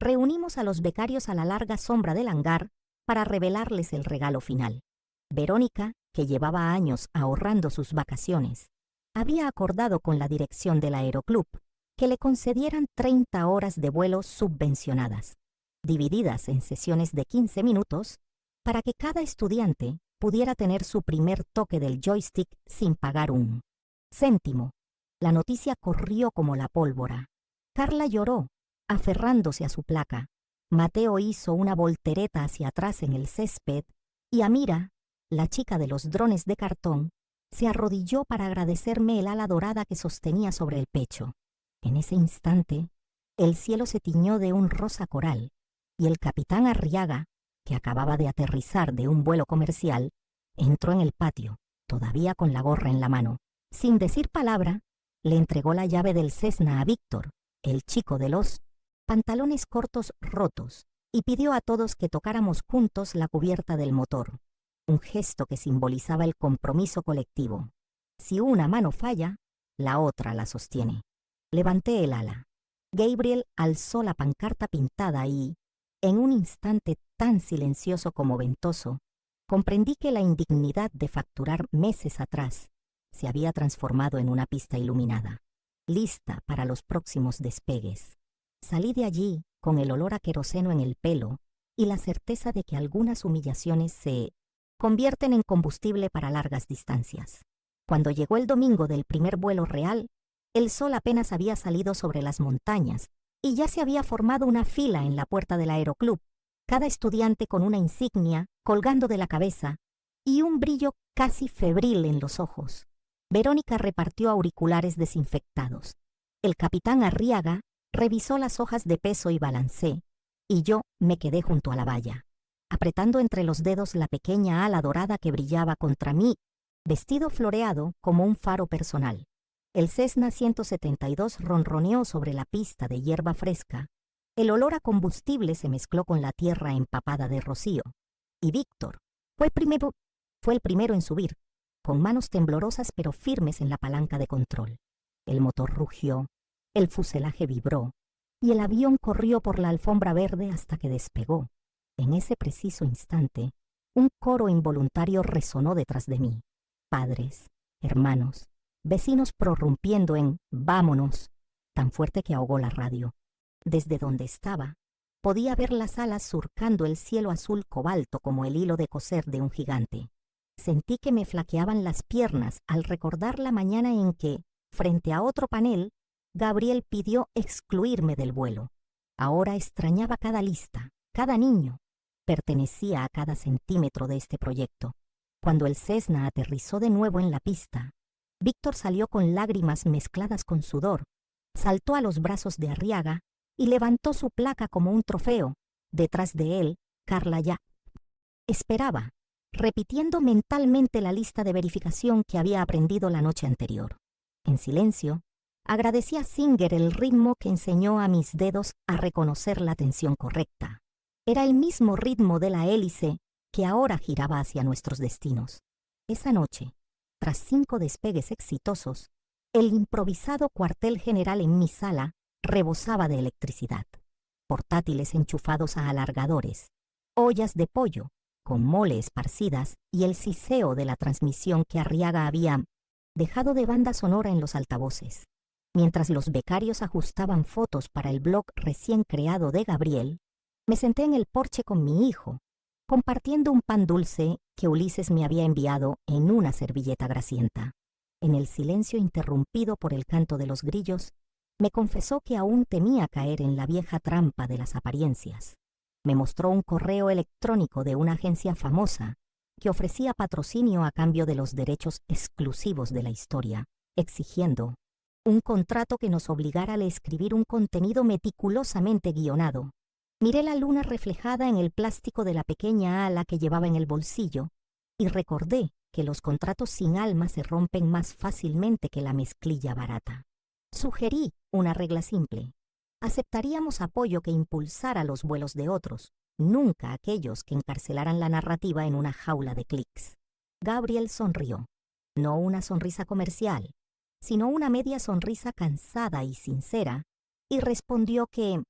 reunimos a los becarios a la larga sombra del hangar para revelarles el regalo final. Verónica, que llevaba años ahorrando sus vacaciones, había acordado con la dirección del aeroclub que le concedieran 30 horas de vuelo subvencionadas, divididas en sesiones de 15 minutos, para que cada estudiante pudiera tener su primer toque del joystick sin pagar un céntimo. La noticia corrió como la pólvora. Carla lloró, aferrándose a su placa. Mateo hizo una voltereta hacia atrás en el césped y Amira, la chica de los drones de cartón, se arrodilló para agradecerme el ala dorada que sostenía sobre el pecho. En ese instante, el cielo se tiñó de un rosa coral y el capitán Arriaga, que acababa de aterrizar de un vuelo comercial, entró en el patio, todavía con la gorra en la mano. Sin decir palabra, le entregó la llave del Cessna a Víctor, el chico de los pantalones cortos rotos, y pidió a todos que tocáramos juntos la cubierta del motor, un gesto que simbolizaba el compromiso colectivo. Si una mano falla, la otra la sostiene. Levanté el ala. Gabriel alzó la pancarta pintada y, en un instante tan silencioso como ventoso, comprendí que la indignidad de facturar meses atrás se había transformado en una pista iluminada, lista para los próximos despegues. Salí de allí con el olor a queroseno en el pelo y la certeza de que algunas humillaciones se convierten en combustible para largas distancias. Cuando llegó el domingo del primer vuelo real, el sol apenas había salido sobre las montañas y ya se había formado una fila en la puerta del aeroclub, cada estudiante con una insignia colgando de la cabeza y un brillo casi febril en los ojos. Verónica repartió auriculares desinfectados. El capitán Arriaga revisó las hojas de peso y balancé, y yo me quedé junto a la valla, apretando entre los dedos la pequeña ala dorada que brillaba contra mí, vestido floreado como un faro personal. El Cessna 172 ronroneó sobre la pista de hierba fresca. El olor a combustible se mezcló con la tierra empapada de rocío. Y Víctor fue el primero en subir, con manos temblorosas pero firmes en la palanca de control. El motor rugió, el fuselaje vibró, y el avión corrió por la alfombra verde hasta que despegó. En ese preciso instante, un coro involuntario resonó detrás de mí. Padres, hermanos, vecinos prorrumpiendo en «vámonos», tan fuerte que ahogó la radio. Desde donde estaba, podía ver las alas surcando el cielo azul cobalto como el hilo de coser de un gigante. Sentí que me flaqueaban las piernas al recordar la mañana en que, frente a otro panel, Gabriel pidió excluirme del vuelo. Ahora extrañaba cada lista, cada niño. Pertenecía a cada centímetro de este proyecto. Cuando el Cessna aterrizó de nuevo en la pista, Víctor salió con lágrimas mezcladas con sudor, saltó a los brazos de Arriaga y levantó su placa como un trofeo. Detrás de él, Carla ya esperaba, repitiendo mentalmente la lista de verificación que había aprendido la noche anterior. En silencio, agradecí a Singer el ritmo que enseñó a mis dedos a reconocer la tensión correcta. Era el mismo ritmo de la hélice que ahora giraba hacia nuestros destinos. Esa noche, tras 5 despegues exitosos, el improvisado cuartel general en mi sala rebosaba de electricidad. portátiles enchufados a alargadores, ollas de pollo, con mole esparcidas y el siseo de la transmisión que Arriaga había dejado de banda sonora en los altavoces. Mientras los becarios ajustaban fotos para el blog recién creado de Gabriel, me senté en el porche con mi hijo, compartiendo un pan dulce que Ulises me había enviado en una servilleta grasienta. En el silencio interrumpido por el canto de los grillos, me confesó que aún temía caer en la vieja trampa de las apariencias. Me mostró un correo electrónico de una agencia famosa que ofrecía patrocinio a cambio de los derechos exclusivos de la historia, exigiendo un contrato que nos obligara a escribir un contenido meticulosamente guionado. Miré la luna reflejada en el plástico de la pequeña ala que llevaba en el bolsillo y recordé que los contratos sin alma se rompen más fácilmente que la mezclilla barata. Sugerí una regla simple. Aceptaríamos apoyo que impulsara los vuelos de otros, nunca aquellos que encarcelaran la narrativa en una jaula de clics. Gabriel sonrió, no una sonrisa comercial, sino una media sonrisa cansada y sincera, y respondió que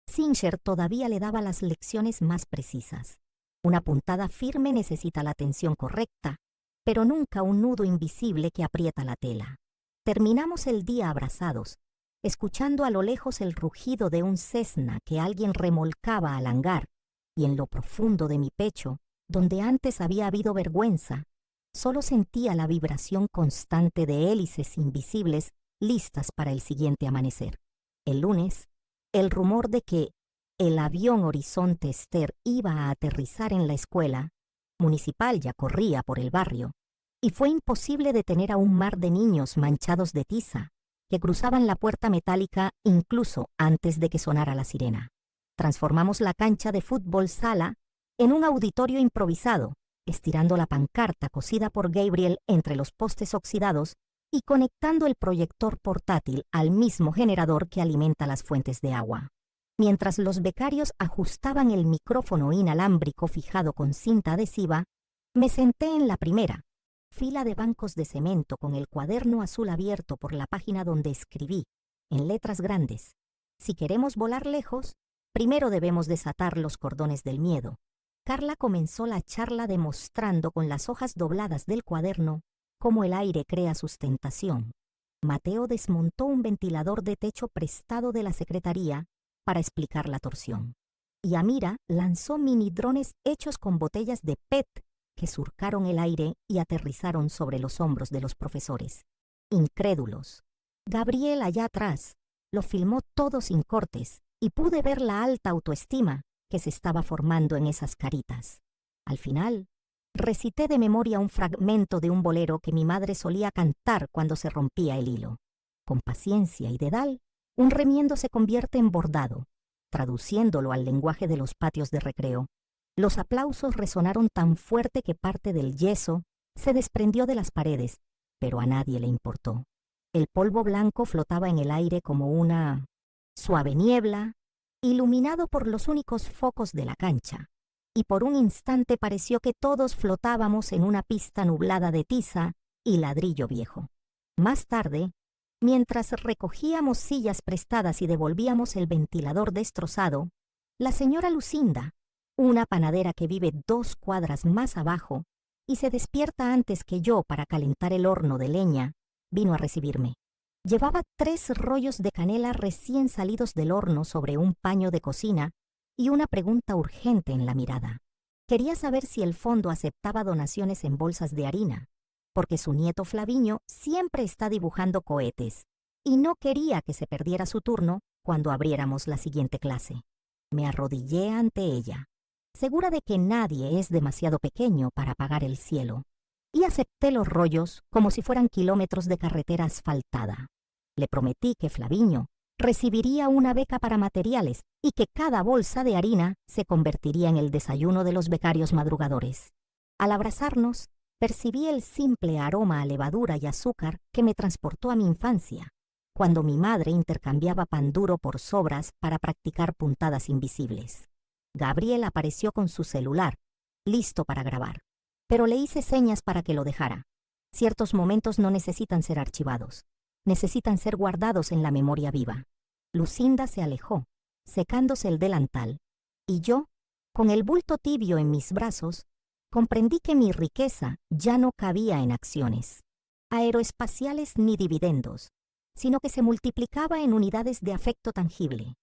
Singer todavía le daba las lecciones más precisas. Una puntada firme necesita la tensión correcta, pero nunca un nudo invisible que aprieta la tela. Terminamos el día abrazados, escuchando a lo lejos el rugido de un Cessna que alguien remolcaba al hangar, y en lo profundo de mi pecho, donde antes había habido vergüenza, solo sentía la vibración constante de hélices invisibles listas para el siguiente amanecer. El lunes, el rumor de que el avión Horizonte Ester iba a aterrizar en la escuela municipal ya corría por el barrio, y fue imposible detener a un mar de niños manchados de tiza que cruzaban la puerta metálica incluso antes de que sonara la sirena. Transformamos la cancha de fútbol sala en un auditorio improvisado, estirando la pancarta cosida por Gabriel entre los postes oxidados y conectando el proyector portátil al mismo generador que alimenta las fuentes de agua. Mientras los becarios ajustaban el micrófono inalámbrico fijado con cinta adhesiva, me senté en la primera fila de bancos de cemento con el cuaderno azul abierto por la página donde escribí, en letras grandes: si queremos volar lejos, primero debemos desatar los cordones del miedo. Carla comenzó la charla demostrando con las hojas dobladas del cuaderno cómo el aire crea sustentación. Mateo desmontó un ventilador de techo prestado de la secretaría para explicar la torsión. Y Amira lanzó mini drones hechos con botellas de PET que surcaron el aire y aterrizaron sobre los hombros de los profesores, incrédulos. Gabriel, allá atrás, lo filmó todo sin cortes y pude ver la alta autoestima que se estaba formando en esas caritas. Al final, recité de memoria un fragmento de un bolero que mi madre solía cantar cuando se rompía el hilo. Con paciencia y dedal, un remiendo se convierte en bordado. Traduciéndolo al lenguaje de los patios de recreo, los aplausos resonaron tan fuerte que parte del yeso se desprendió de las paredes, pero a nadie le importó. El polvo blanco flotaba en el aire como una suave niebla, iluminado por los únicos focos de la cancha, y por un instante pareció que todos flotábamos en una pista nublada de tiza y ladrillo viejo. Más tarde, mientras recogíamos sillas prestadas y devolvíamos el ventilador destrozado, la señora Lucinda, una panadera que vive 2 cuadras más abajo y se despierta antes que yo para calentar el horno de leña, vino a recibirme. Llevaba 3 rollos de canela recién salidos del horno sobre un paño de cocina y una pregunta urgente en la mirada. Quería saber si el fondo aceptaba donaciones en bolsas de harina, porque su nieto Flaviño siempre está dibujando cohetes, y no quería que se perdiera su turno cuando abriéramos la siguiente clase. Me arrodillé ante ella, segura de que nadie es demasiado pequeño para apagar el cielo, y acepté los rollos como si fueran kilómetros de carretera asfaltada. Le prometí que Flaviño recibiría una beca para materiales y que cada bolsa de harina se convertiría en el desayuno de los becarios madrugadores. Al abrazarnos, percibí el simple aroma a levadura y azúcar que me transportó a mi infancia, cuando mi madre intercambiaba pan duro por sobras para practicar puntadas invisibles. Gabriel apareció con su celular, listo para grabar, pero le hice señas para que lo dejara. Ciertos momentos no necesitan ser archivados, necesitan ser guardados en la memoria viva. Lucinda se alejó, secándose el delantal, y yo, con el bulto tibio en mis brazos, comprendí que mi riqueza ya no cabía en acciones, aeroespaciales ni dividendos, sino que se multiplicaba en unidades de afecto tangible,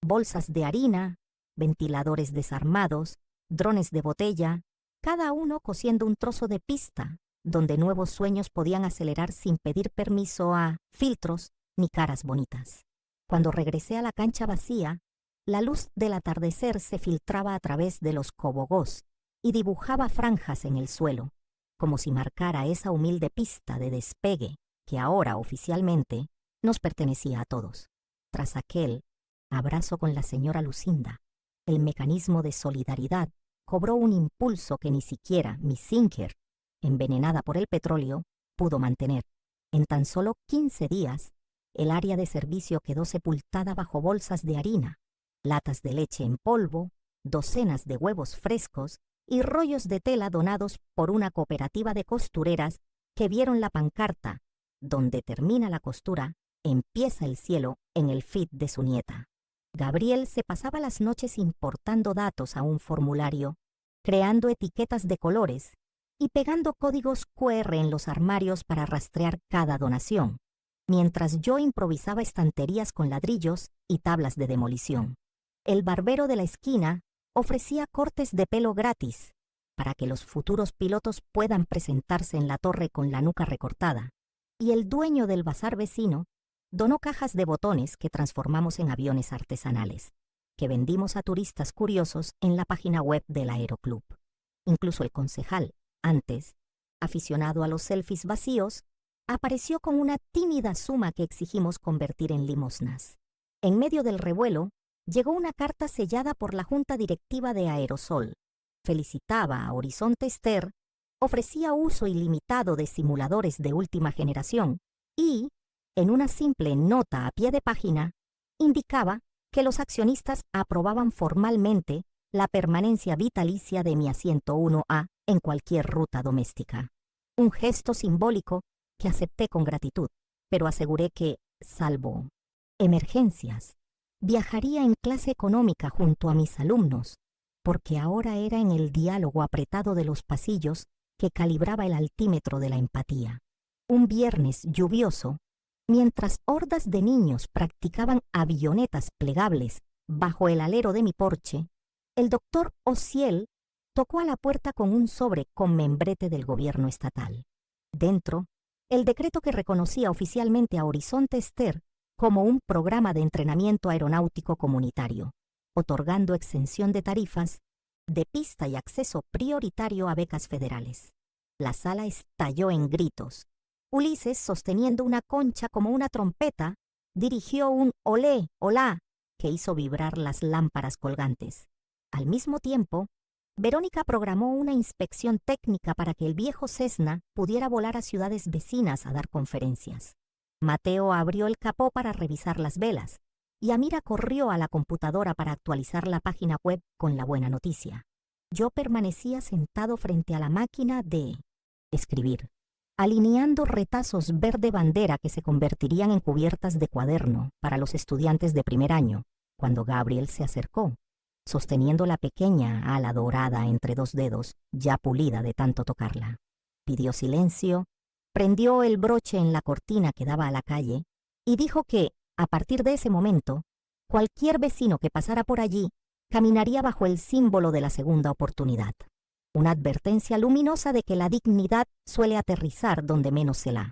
bolsas de harina, ventiladores desarmados, drones de botella, cada uno cosiendo un trozo de pista, donde nuevos sueños podían acelerar sin pedir permiso a filtros ni caras bonitas. Cuando regresé a la cancha vacía, la luz del atardecer se filtraba a través de los cobogós y dibujaba franjas en el suelo, como si marcara esa humilde pista de despegue que ahora oficialmente nos pertenecía a todos. Tras aquel abrazo con la señora Lucinda, el mecanismo de solidaridad cobró un impulso que ni siquiera mi Zinker, envenenada por el petróleo, pudo mantener. En tan solo 15 días, el área de servicio quedó sepultada bajo bolsas de harina, latas de leche en polvo, docenas de huevos frescos y rollos de tela donados por una cooperativa de costureras que vieron la pancarta "Donde termina la costura, empieza el cielo" en el feed de su nieta. Gabriel se pasaba las noches importando datos a un formulario, creando etiquetas de colores y pegando códigos QR en los armarios para rastrear cada donación, mientras yo improvisaba estanterías con ladrillos y tablas de demolición. El barbero de la esquina ofrecía cortes de pelo gratis para que los futuros pilotos puedan presentarse en la torre con la nuca recortada, y el dueño del bazar vecino donó cajas de botones que transformamos en aviones artesanales, que vendimos a turistas curiosos en la página web del Aeroclub. Incluso el concejal, antes aficionado a los selfies vacíos, apareció con una tímida suma que exigimos convertir en limosnas. En medio del revuelo, llegó una carta sellada por la junta directiva de Aerosol. Felicitaba a Horizonte Ster, ofrecía uso ilimitado de simuladores de última generación y, en una simple nota a pie de página, indicaba que los accionistas aprobaban formalmente la permanencia vitalicia de mi asiento 1A en cualquier ruta doméstica. Un gesto simbólico que acepté con gratitud, pero aseguré que, salvo emergencias, viajaría en clase económica junto a mis alumnos, porque ahora era en el diálogo apretado de los pasillos que calibraba el altímetro de la empatía. Un viernes lluvioso, mientras hordas de niños practicaban avionetas plegables bajo el alero de mi porche, el doctor Ociel tocó a la puerta con un sobre con membrete del gobierno estatal. Dentro, el decreto que reconocía oficialmente a Horizonte Ster como un programa de entrenamiento aeronáutico comunitario, otorgando exención de tarifas, de pista y acceso prioritario a becas federales. La sala estalló en gritos. Ulises, sosteniendo una concha como una trompeta, dirigió un olé, olá, que hizo vibrar las lámparas colgantes. Al mismo tiempo, Verónica programó una inspección técnica para que el viejo Cessna pudiera volar a ciudades vecinas a dar conferencias. Mateo abrió el capó para revisar las velas, y Amira corrió a la computadora para actualizar la página web con la buena noticia. Yo permanecía sentado frente a la máquina de escribir, alineando retazos verde bandera que se convertirían en cubiertas de cuaderno para los estudiantes de primer año, cuando Gabriel se acercó, sosteniendo la pequeña ala dorada entre dos dedos, ya pulida de tanto tocarla. Pidió silencio, prendió el broche en la cortina que daba a la calle y dijo que, a partir de ese momento, cualquier vecino que pasara por allí caminaría bajo el símbolo de la segunda oportunidad. Una advertencia luminosa de que la dignidad suele aterrizar donde menos se la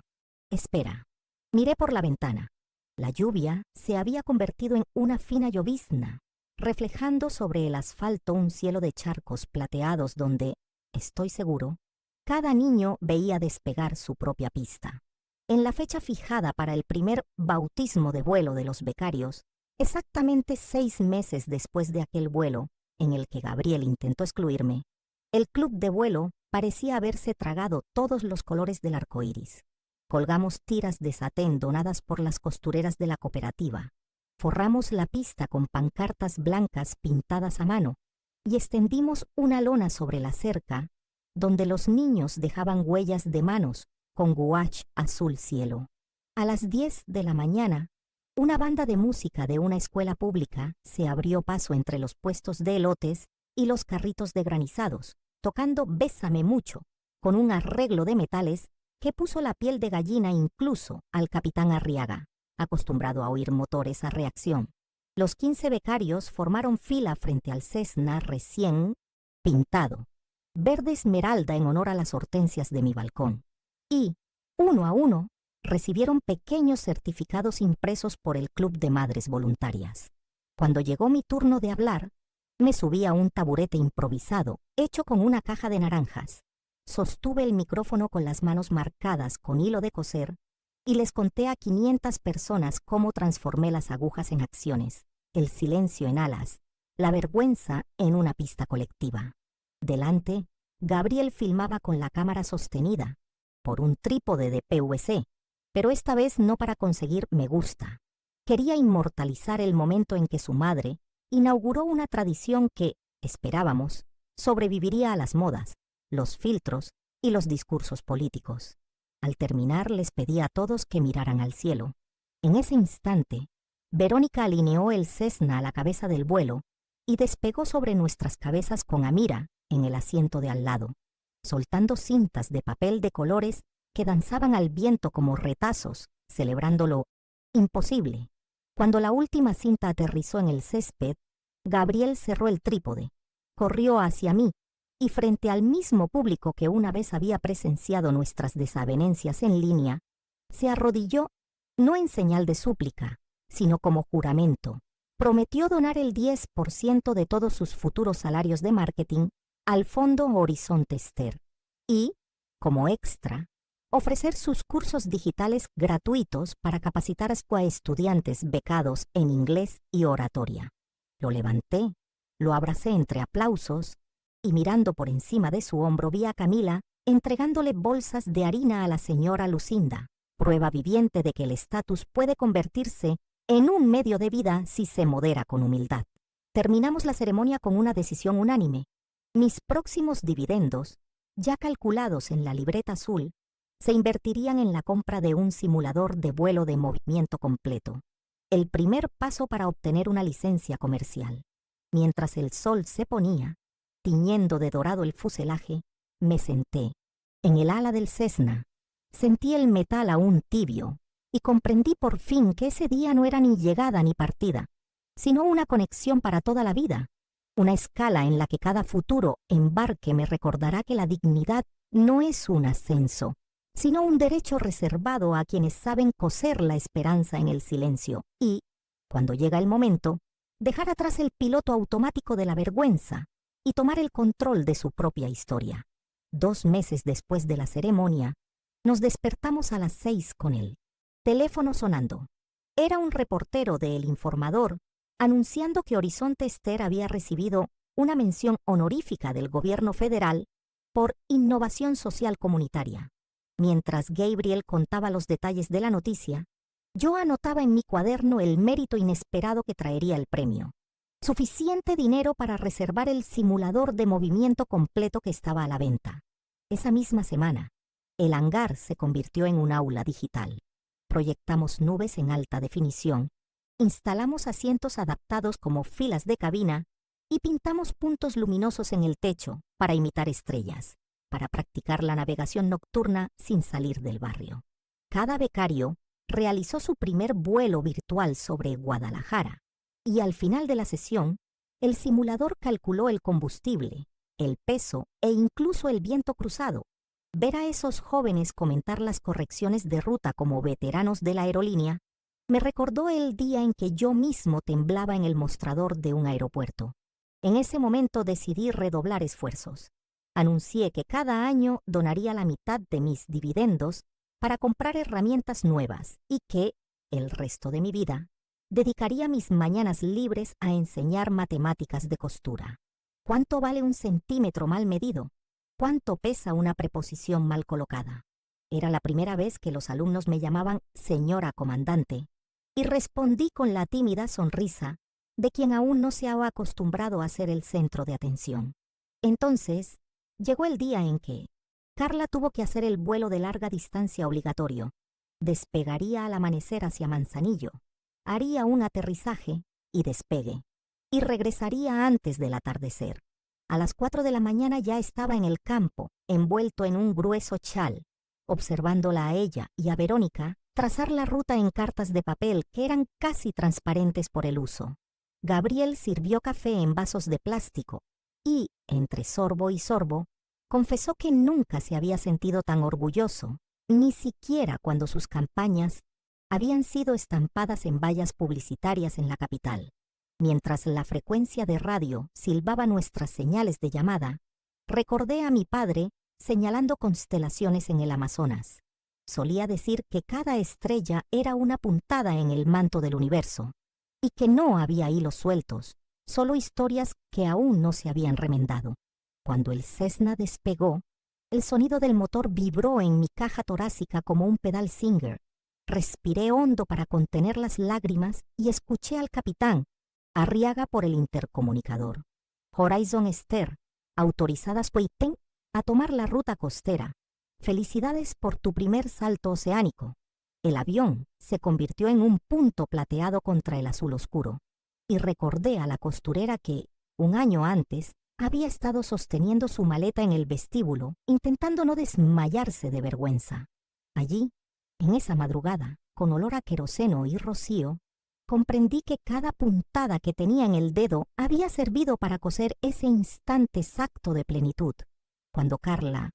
espera. Miré por la ventana. La lluvia se había convertido en una fina llovizna, reflejando sobre el asfalto un cielo de charcos plateados donde, estoy seguro, cada niño veía despegar su propia pista. En la fecha fijada para el primer bautismo de vuelo de los becarios, exactamente 6 meses después de aquel vuelo en el que Gabriel intentó excluirme, el club de vuelo parecía haberse tragado todos los colores del arco iris. Colgamos tiras de satén donadas por las costureras de la cooperativa, forramos la pista con pancartas blancas pintadas a mano y extendimos una lona sobre la cerca donde los niños dejaban huellas de manos con gouache azul cielo. A las 10 de la mañana, Una banda de música de una escuela pública se abrió paso entre los puestos de elotes y los carritos de granizados, tocando Bésame mucho, con un arreglo de metales que puso la piel de gallina incluso al capitán Arriaga, acostumbrado a oír motores a reacción. Los 15 becarios formaron fila frente al Cessna recién pintado, verde esmeralda en honor a las hortensias de mi balcón, y, uno a uno, recibieron pequeños certificados impresos por el Club de Madres Voluntarias. Cuando llegó mi turno de hablar, me subí a un taburete improvisado, hecho con una caja de naranjas. Sostuve el micrófono con las manos marcadas con hilo de coser y les conté a 500 personas cómo transformé las agujas en acciones, el silencio en alas, la vergüenza en una pista colectiva. Delante, Gabriel filmaba con la cámara sostenida por un trípode de PVC, pero esta vez no para conseguir me gusta. Quería inmortalizar el momento en que su madre inauguró una tradición que, esperábamos, sobreviviría a las modas, los filtros y los discursos políticos. Al terminar les pedí a todos que miraran al cielo. En ese instante, Verónica alineó el Cessna a la cabeza del vuelo y despegó sobre nuestras cabezas con Amira en el asiento de al lado, soltando cintas de papel de colores que danzaban al viento como retazos, celebrando lo imposible. Cuando la última cinta aterrizó en el césped, Gabriel cerró el trípode, corrió hacia mí y frente al mismo público que una vez había presenciado nuestras desavenencias en línea, se arrodilló, no en señal de súplica, sino como juramento. Prometió donar el 10% de todos sus futuros salarios de marketing al Fondo Horizonte Ester y, como extra, ofrecer sus cursos digitales gratuitos para capacitar a estudiantes becados en inglés y oratoria. Lo levanté, lo abracé entre aplausos y mirando por encima de su hombro vi a Camila entregándole bolsas de harina a la señora Lucinda, prueba viviente de que el estatus puede convertirse en un medio de vida si se modera con humildad. Terminamos la ceremonia con una decisión unánime. Mis próximos dividendos, ya calculados en la libreta azul, se invertirían en la compra de un simulador de vuelo de movimiento completo, el primer paso para obtener una licencia comercial. Mientras el sol se ponía, tiñendo de dorado el fuselaje, me senté. En el ala del Cessna, sentí el metal aún tibio y comprendí por fin que ese día no era ni llegada ni partida, sino una conexión para toda la vida, una escala en la que cada futuro embarque me recordará que la dignidad no es un ascenso, sino un derecho reservado a quienes saben coser la esperanza en el silencio y, cuando llega el momento, dejar atrás el piloto automático de la vergüenza y tomar el control de su propia historia. 2 meses después de la ceremonia, nos despertamos a las 6 con él. Teléfono sonando. Era un reportero de El Informador anunciando que Horizonte Ester había recibido una mención honorífica del gobierno federal por innovación social comunitaria. Mientras Gabriel contaba los detalles de la noticia, yo anotaba en mi cuaderno el mérito inesperado que traería el premio. Suficiente dinero para reservar el simulador de movimiento completo que estaba a la venta. Esa misma semana, el hangar se convirtió en un aula digital. Proyectamos nubes en alta definición, instalamos asientos adaptados como filas de cabina y pintamos puntos luminosos en el techo para imitar estrellas, para practicar la navegación nocturna sin salir del barrio. Cada becario realizó su primer vuelo virtual sobre Guadalajara y al final de la sesión, el simulador calculó el combustible, el peso e incluso el viento cruzado. Ver a esos jóvenes comentar las correcciones de ruta como veteranos de la aerolínea me recordó el día en que yo mismo temblaba en el mostrador de un aeropuerto. En ese momento decidí redoblar esfuerzos. Anuncié que cada año donaría la mitad de mis dividendos para comprar herramientas nuevas y que, el resto de mi vida, dedicaría mis mañanas libres a enseñar matemáticas de costura. ¿Cuánto vale un centímetro mal medido? ¿Cuánto pesa una preposición mal colocada? Era la primera vez que los alumnos me llamaban señora comandante, y respondí con la tímida sonrisa de quien aún no se ha acostumbrado a ser el centro de atención. Entonces, llegó el día en que Carla tuvo que hacer el vuelo de larga distancia obligatorio. Despegaría al amanecer hacia Manzanillo. haría un aterrizaje y despegue, y regresaría antes del atardecer. A las 4 de la mañana ya estaba en el campo, envuelto en un grueso chal, observándola a ella y a Verónica trazar la ruta en cartas de papel que eran casi transparentes por el uso. Gabriel sirvió café en vasos de plástico y, entre sorbo y sorbo, confesó que nunca se había sentido tan orgulloso, ni siquiera cuando sus campañas habían sido estampadas en vallas publicitarias en la capital. Mientras la frecuencia de radio silbaba nuestras señales de llamada, recordé a mi padre señalando constelaciones en el Amazonas. Solía decir que cada estrella era una puntada en el manto del universo y que no había hilos sueltos, solo historias que aún no se habían remendado. Cuando el Cessna despegó, el sonido del motor vibró en mi caja torácica como un pedal Singer. Respiré hondo para contener las lágrimas y escuché al capitán, Arriaga por el intercomunicador. Horizon Esther, autorizadas Poitén a tomar la ruta costera. Felicidades por tu primer salto oceánico. El avión se convirtió en un punto plateado contra el azul oscuro, y recordé a la costurera que, un año antes, había estado sosteniendo su maleta en el vestíbulo, intentando no desmayarse de vergüenza. Allí, en esa madrugada, con olor a queroseno y rocío, comprendí que cada puntada que tenía en el dedo había servido para coser ese instante exacto de plenitud. Cuando Carla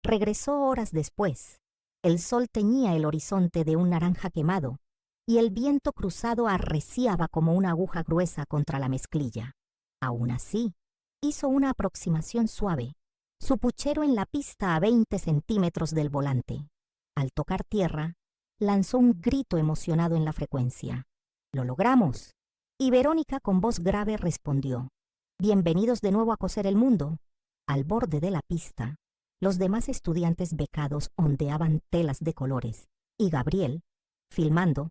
regresó horas después, el sol teñía el horizonte de un naranja quemado y el viento cruzado arreciaba como una aguja gruesa contra la mezclilla. Aún así, hizo una aproximación suave, su puchero en la pista a 20 centímetros del volante. Al tocar tierra, lanzó un grito emocionado en la frecuencia. «¡Lo logramos!» Y Verónica con voz grave respondió: «Bienvenidos de nuevo a coser el mundo». Al borde de la pista, los demás estudiantes becados ondeaban telas de colores, y Gabriel, filmando,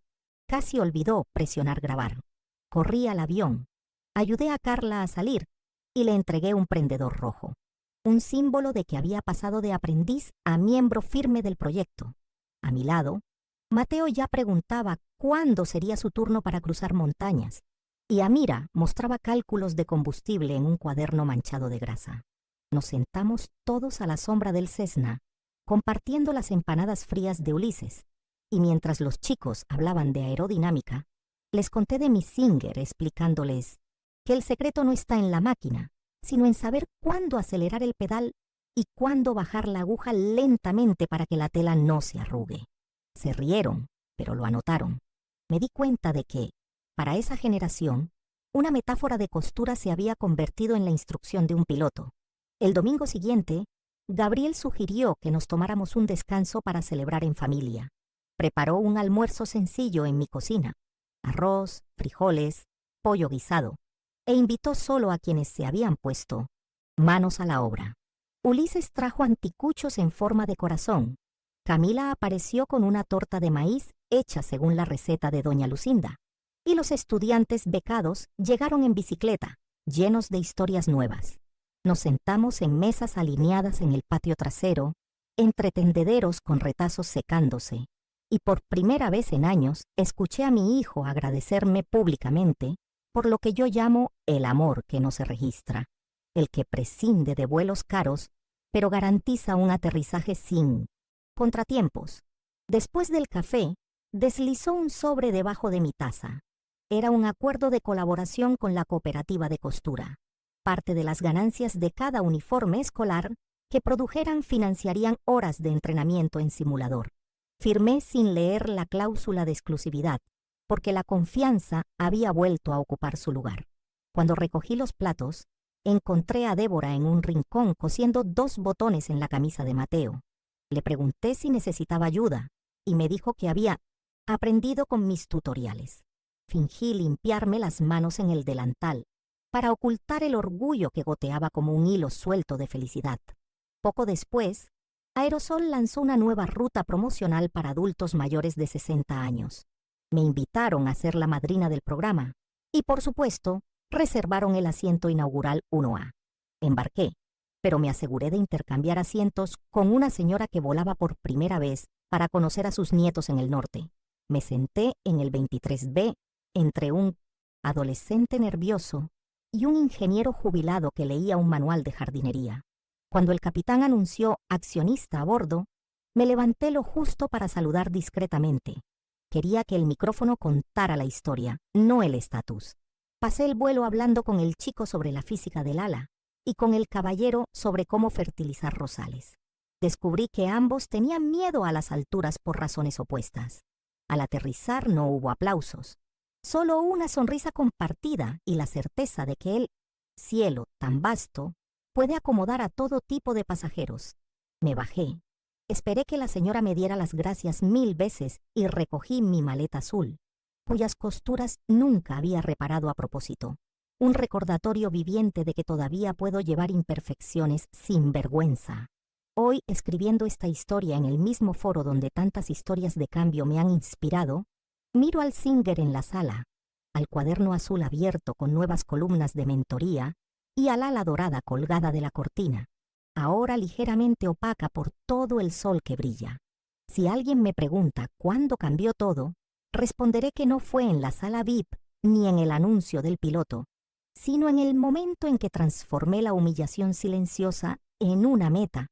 casi olvidó presionar grabar. Corrí al avión, ayudé a Carla a salir y le entregué un prendedor rojo, un símbolo de que había pasado de aprendiz a miembro firme del proyecto. A mi lado, Mateo ya preguntaba cuándo sería su turno para cruzar montañas, y Amira mostraba cálculos de combustible en un cuaderno manchado de grasa. Nos sentamos todos a la sombra del Cessna, compartiendo las empanadas frías de Ulises, y mientras los chicos hablaban de aerodinámica, les conté de mi Singer explicándoles que el secreto no está en la máquina, sino en saber cuándo acelerar el pedal y cuándo bajar la aguja lentamente para que la tela no se arrugue. Se rieron, pero lo anotaron. Me di cuenta de que, para esa generación, una metáfora de costura se había convertido en la instrucción de un piloto. El domingo siguiente, Gabriel sugirió que nos tomáramos un descanso para celebrar en familia. Preparó un almuerzo sencillo en mi cocina: arroz, frijoles, pollo guisado, e invitó solo a quienes se habían puesto manos a la obra. Ulises trajo anticuchos en forma de corazón. Camila apareció con una torta de maíz hecha según la receta de doña Lucinda, y los estudiantes becados llegaron en bicicleta, llenos de historias nuevas. Nos sentamos en mesas alineadas en el patio trasero, entre tendederos con retazos secándose, y por primera vez en años escuché a mi hijo agradecerme públicamente por lo que yo llamo el amor que no se registra, el que prescinde de vuelos caros, pero garantiza un aterrizaje sin contratiempos. Después del café, deslizó un sobre debajo de mi taza. Era un acuerdo de colaboración con la cooperativa de costura. Parte de las ganancias de cada uniforme escolar que produjeran financiarían horas de entrenamiento en simulador. Firmé sin leer la cláusula de exclusividad, porque la confianza había vuelto a ocupar su lugar. Cuando recogí los platos, encontré a Débora en un rincón cosiendo 2 botones en la camisa de Mateo. Le pregunté si necesitaba ayuda y me dijo que había aprendido con mis tutoriales. Fingí limpiarme las manos en el delantal para ocultar el orgullo que goteaba como un hilo suelto de felicidad. Poco después, Aerosol lanzó una nueva ruta promocional para adultos mayores de 60 años. Me invitaron a ser la madrina del programa y, por supuesto, reservaron el asiento inaugural 1A. Embarqué, pero me aseguré de intercambiar asientos con una señora que volaba por primera vez para conocer a sus nietos en el norte. Me senté en el 23B entre un adolescente nervioso y un ingeniero jubilado que leía un manual de jardinería. Cuando el capitán anunció accionista a bordo, me levanté lo justo para saludar discretamente. Quería que el micrófono contara la historia, no el estatus. Pasé el vuelo hablando con el chico sobre la física del ala y con el caballero sobre cómo fertilizar rosales. Descubrí que ambos tenían miedo a las alturas por razones opuestas. Al aterrizar no hubo aplausos, solo una sonrisa compartida y la certeza de que el cielo tan vasto puede acomodar a todo tipo de pasajeros. Me bajé. Esperé que la señora me diera las gracias 1000 veces y recogí mi maleta azul, cuyas costuras nunca había reparado a propósito. Un recordatorio viviente de que todavía puedo llevar imperfecciones sin vergüenza. Hoy, escribiendo esta historia en el mismo foro donde tantas historias de cambio me han inspirado, miro al Singer en la sala, al cuaderno azul abierto con nuevas columnas de mentoría y al ala dorada colgada de la cortina, ahora ligeramente opaca por todo el sol que brilla. Si alguien me pregunta cuándo cambió todo, responderé que no fue en la sala VIP ni en el anuncio del piloto, sino en el momento en que transformé la humillación silenciosa en una meta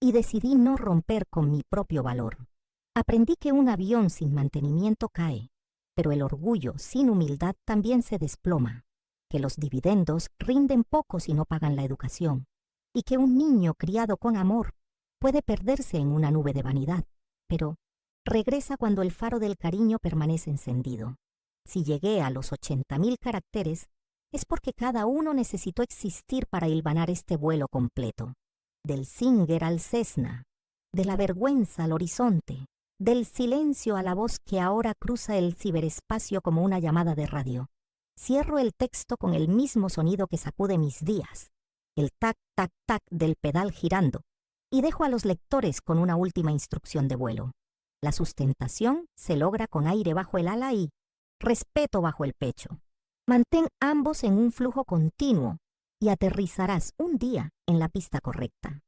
y decidí no romper con mi propio valor. Aprendí que un avión sin mantenimiento cae, pero el orgullo sin humildad también se desploma, que los dividendos rinden poco si no pagan la educación, y que un niño criado con amor puede perderse en una nube de vanidad, pero regresa cuando el faro del cariño permanece encendido. Si llegué a los 80.000 caracteres, es porque cada uno necesitó existir para hilvanar este vuelo completo. Del Singer al Cessna, de la vergüenza al horizonte, del silencio a la voz que ahora cruza el ciberespacio como una llamada de radio. Cierro el texto con el mismo sonido que sacude mis días, el tac, tac, tac del pedal girando, y dejo a los lectores con una última instrucción de vuelo. La sustentación se logra con aire bajo el ala y respeto bajo el pecho. Mantén ambos en un flujo continuo y aterrizarás un día en la pista correcta.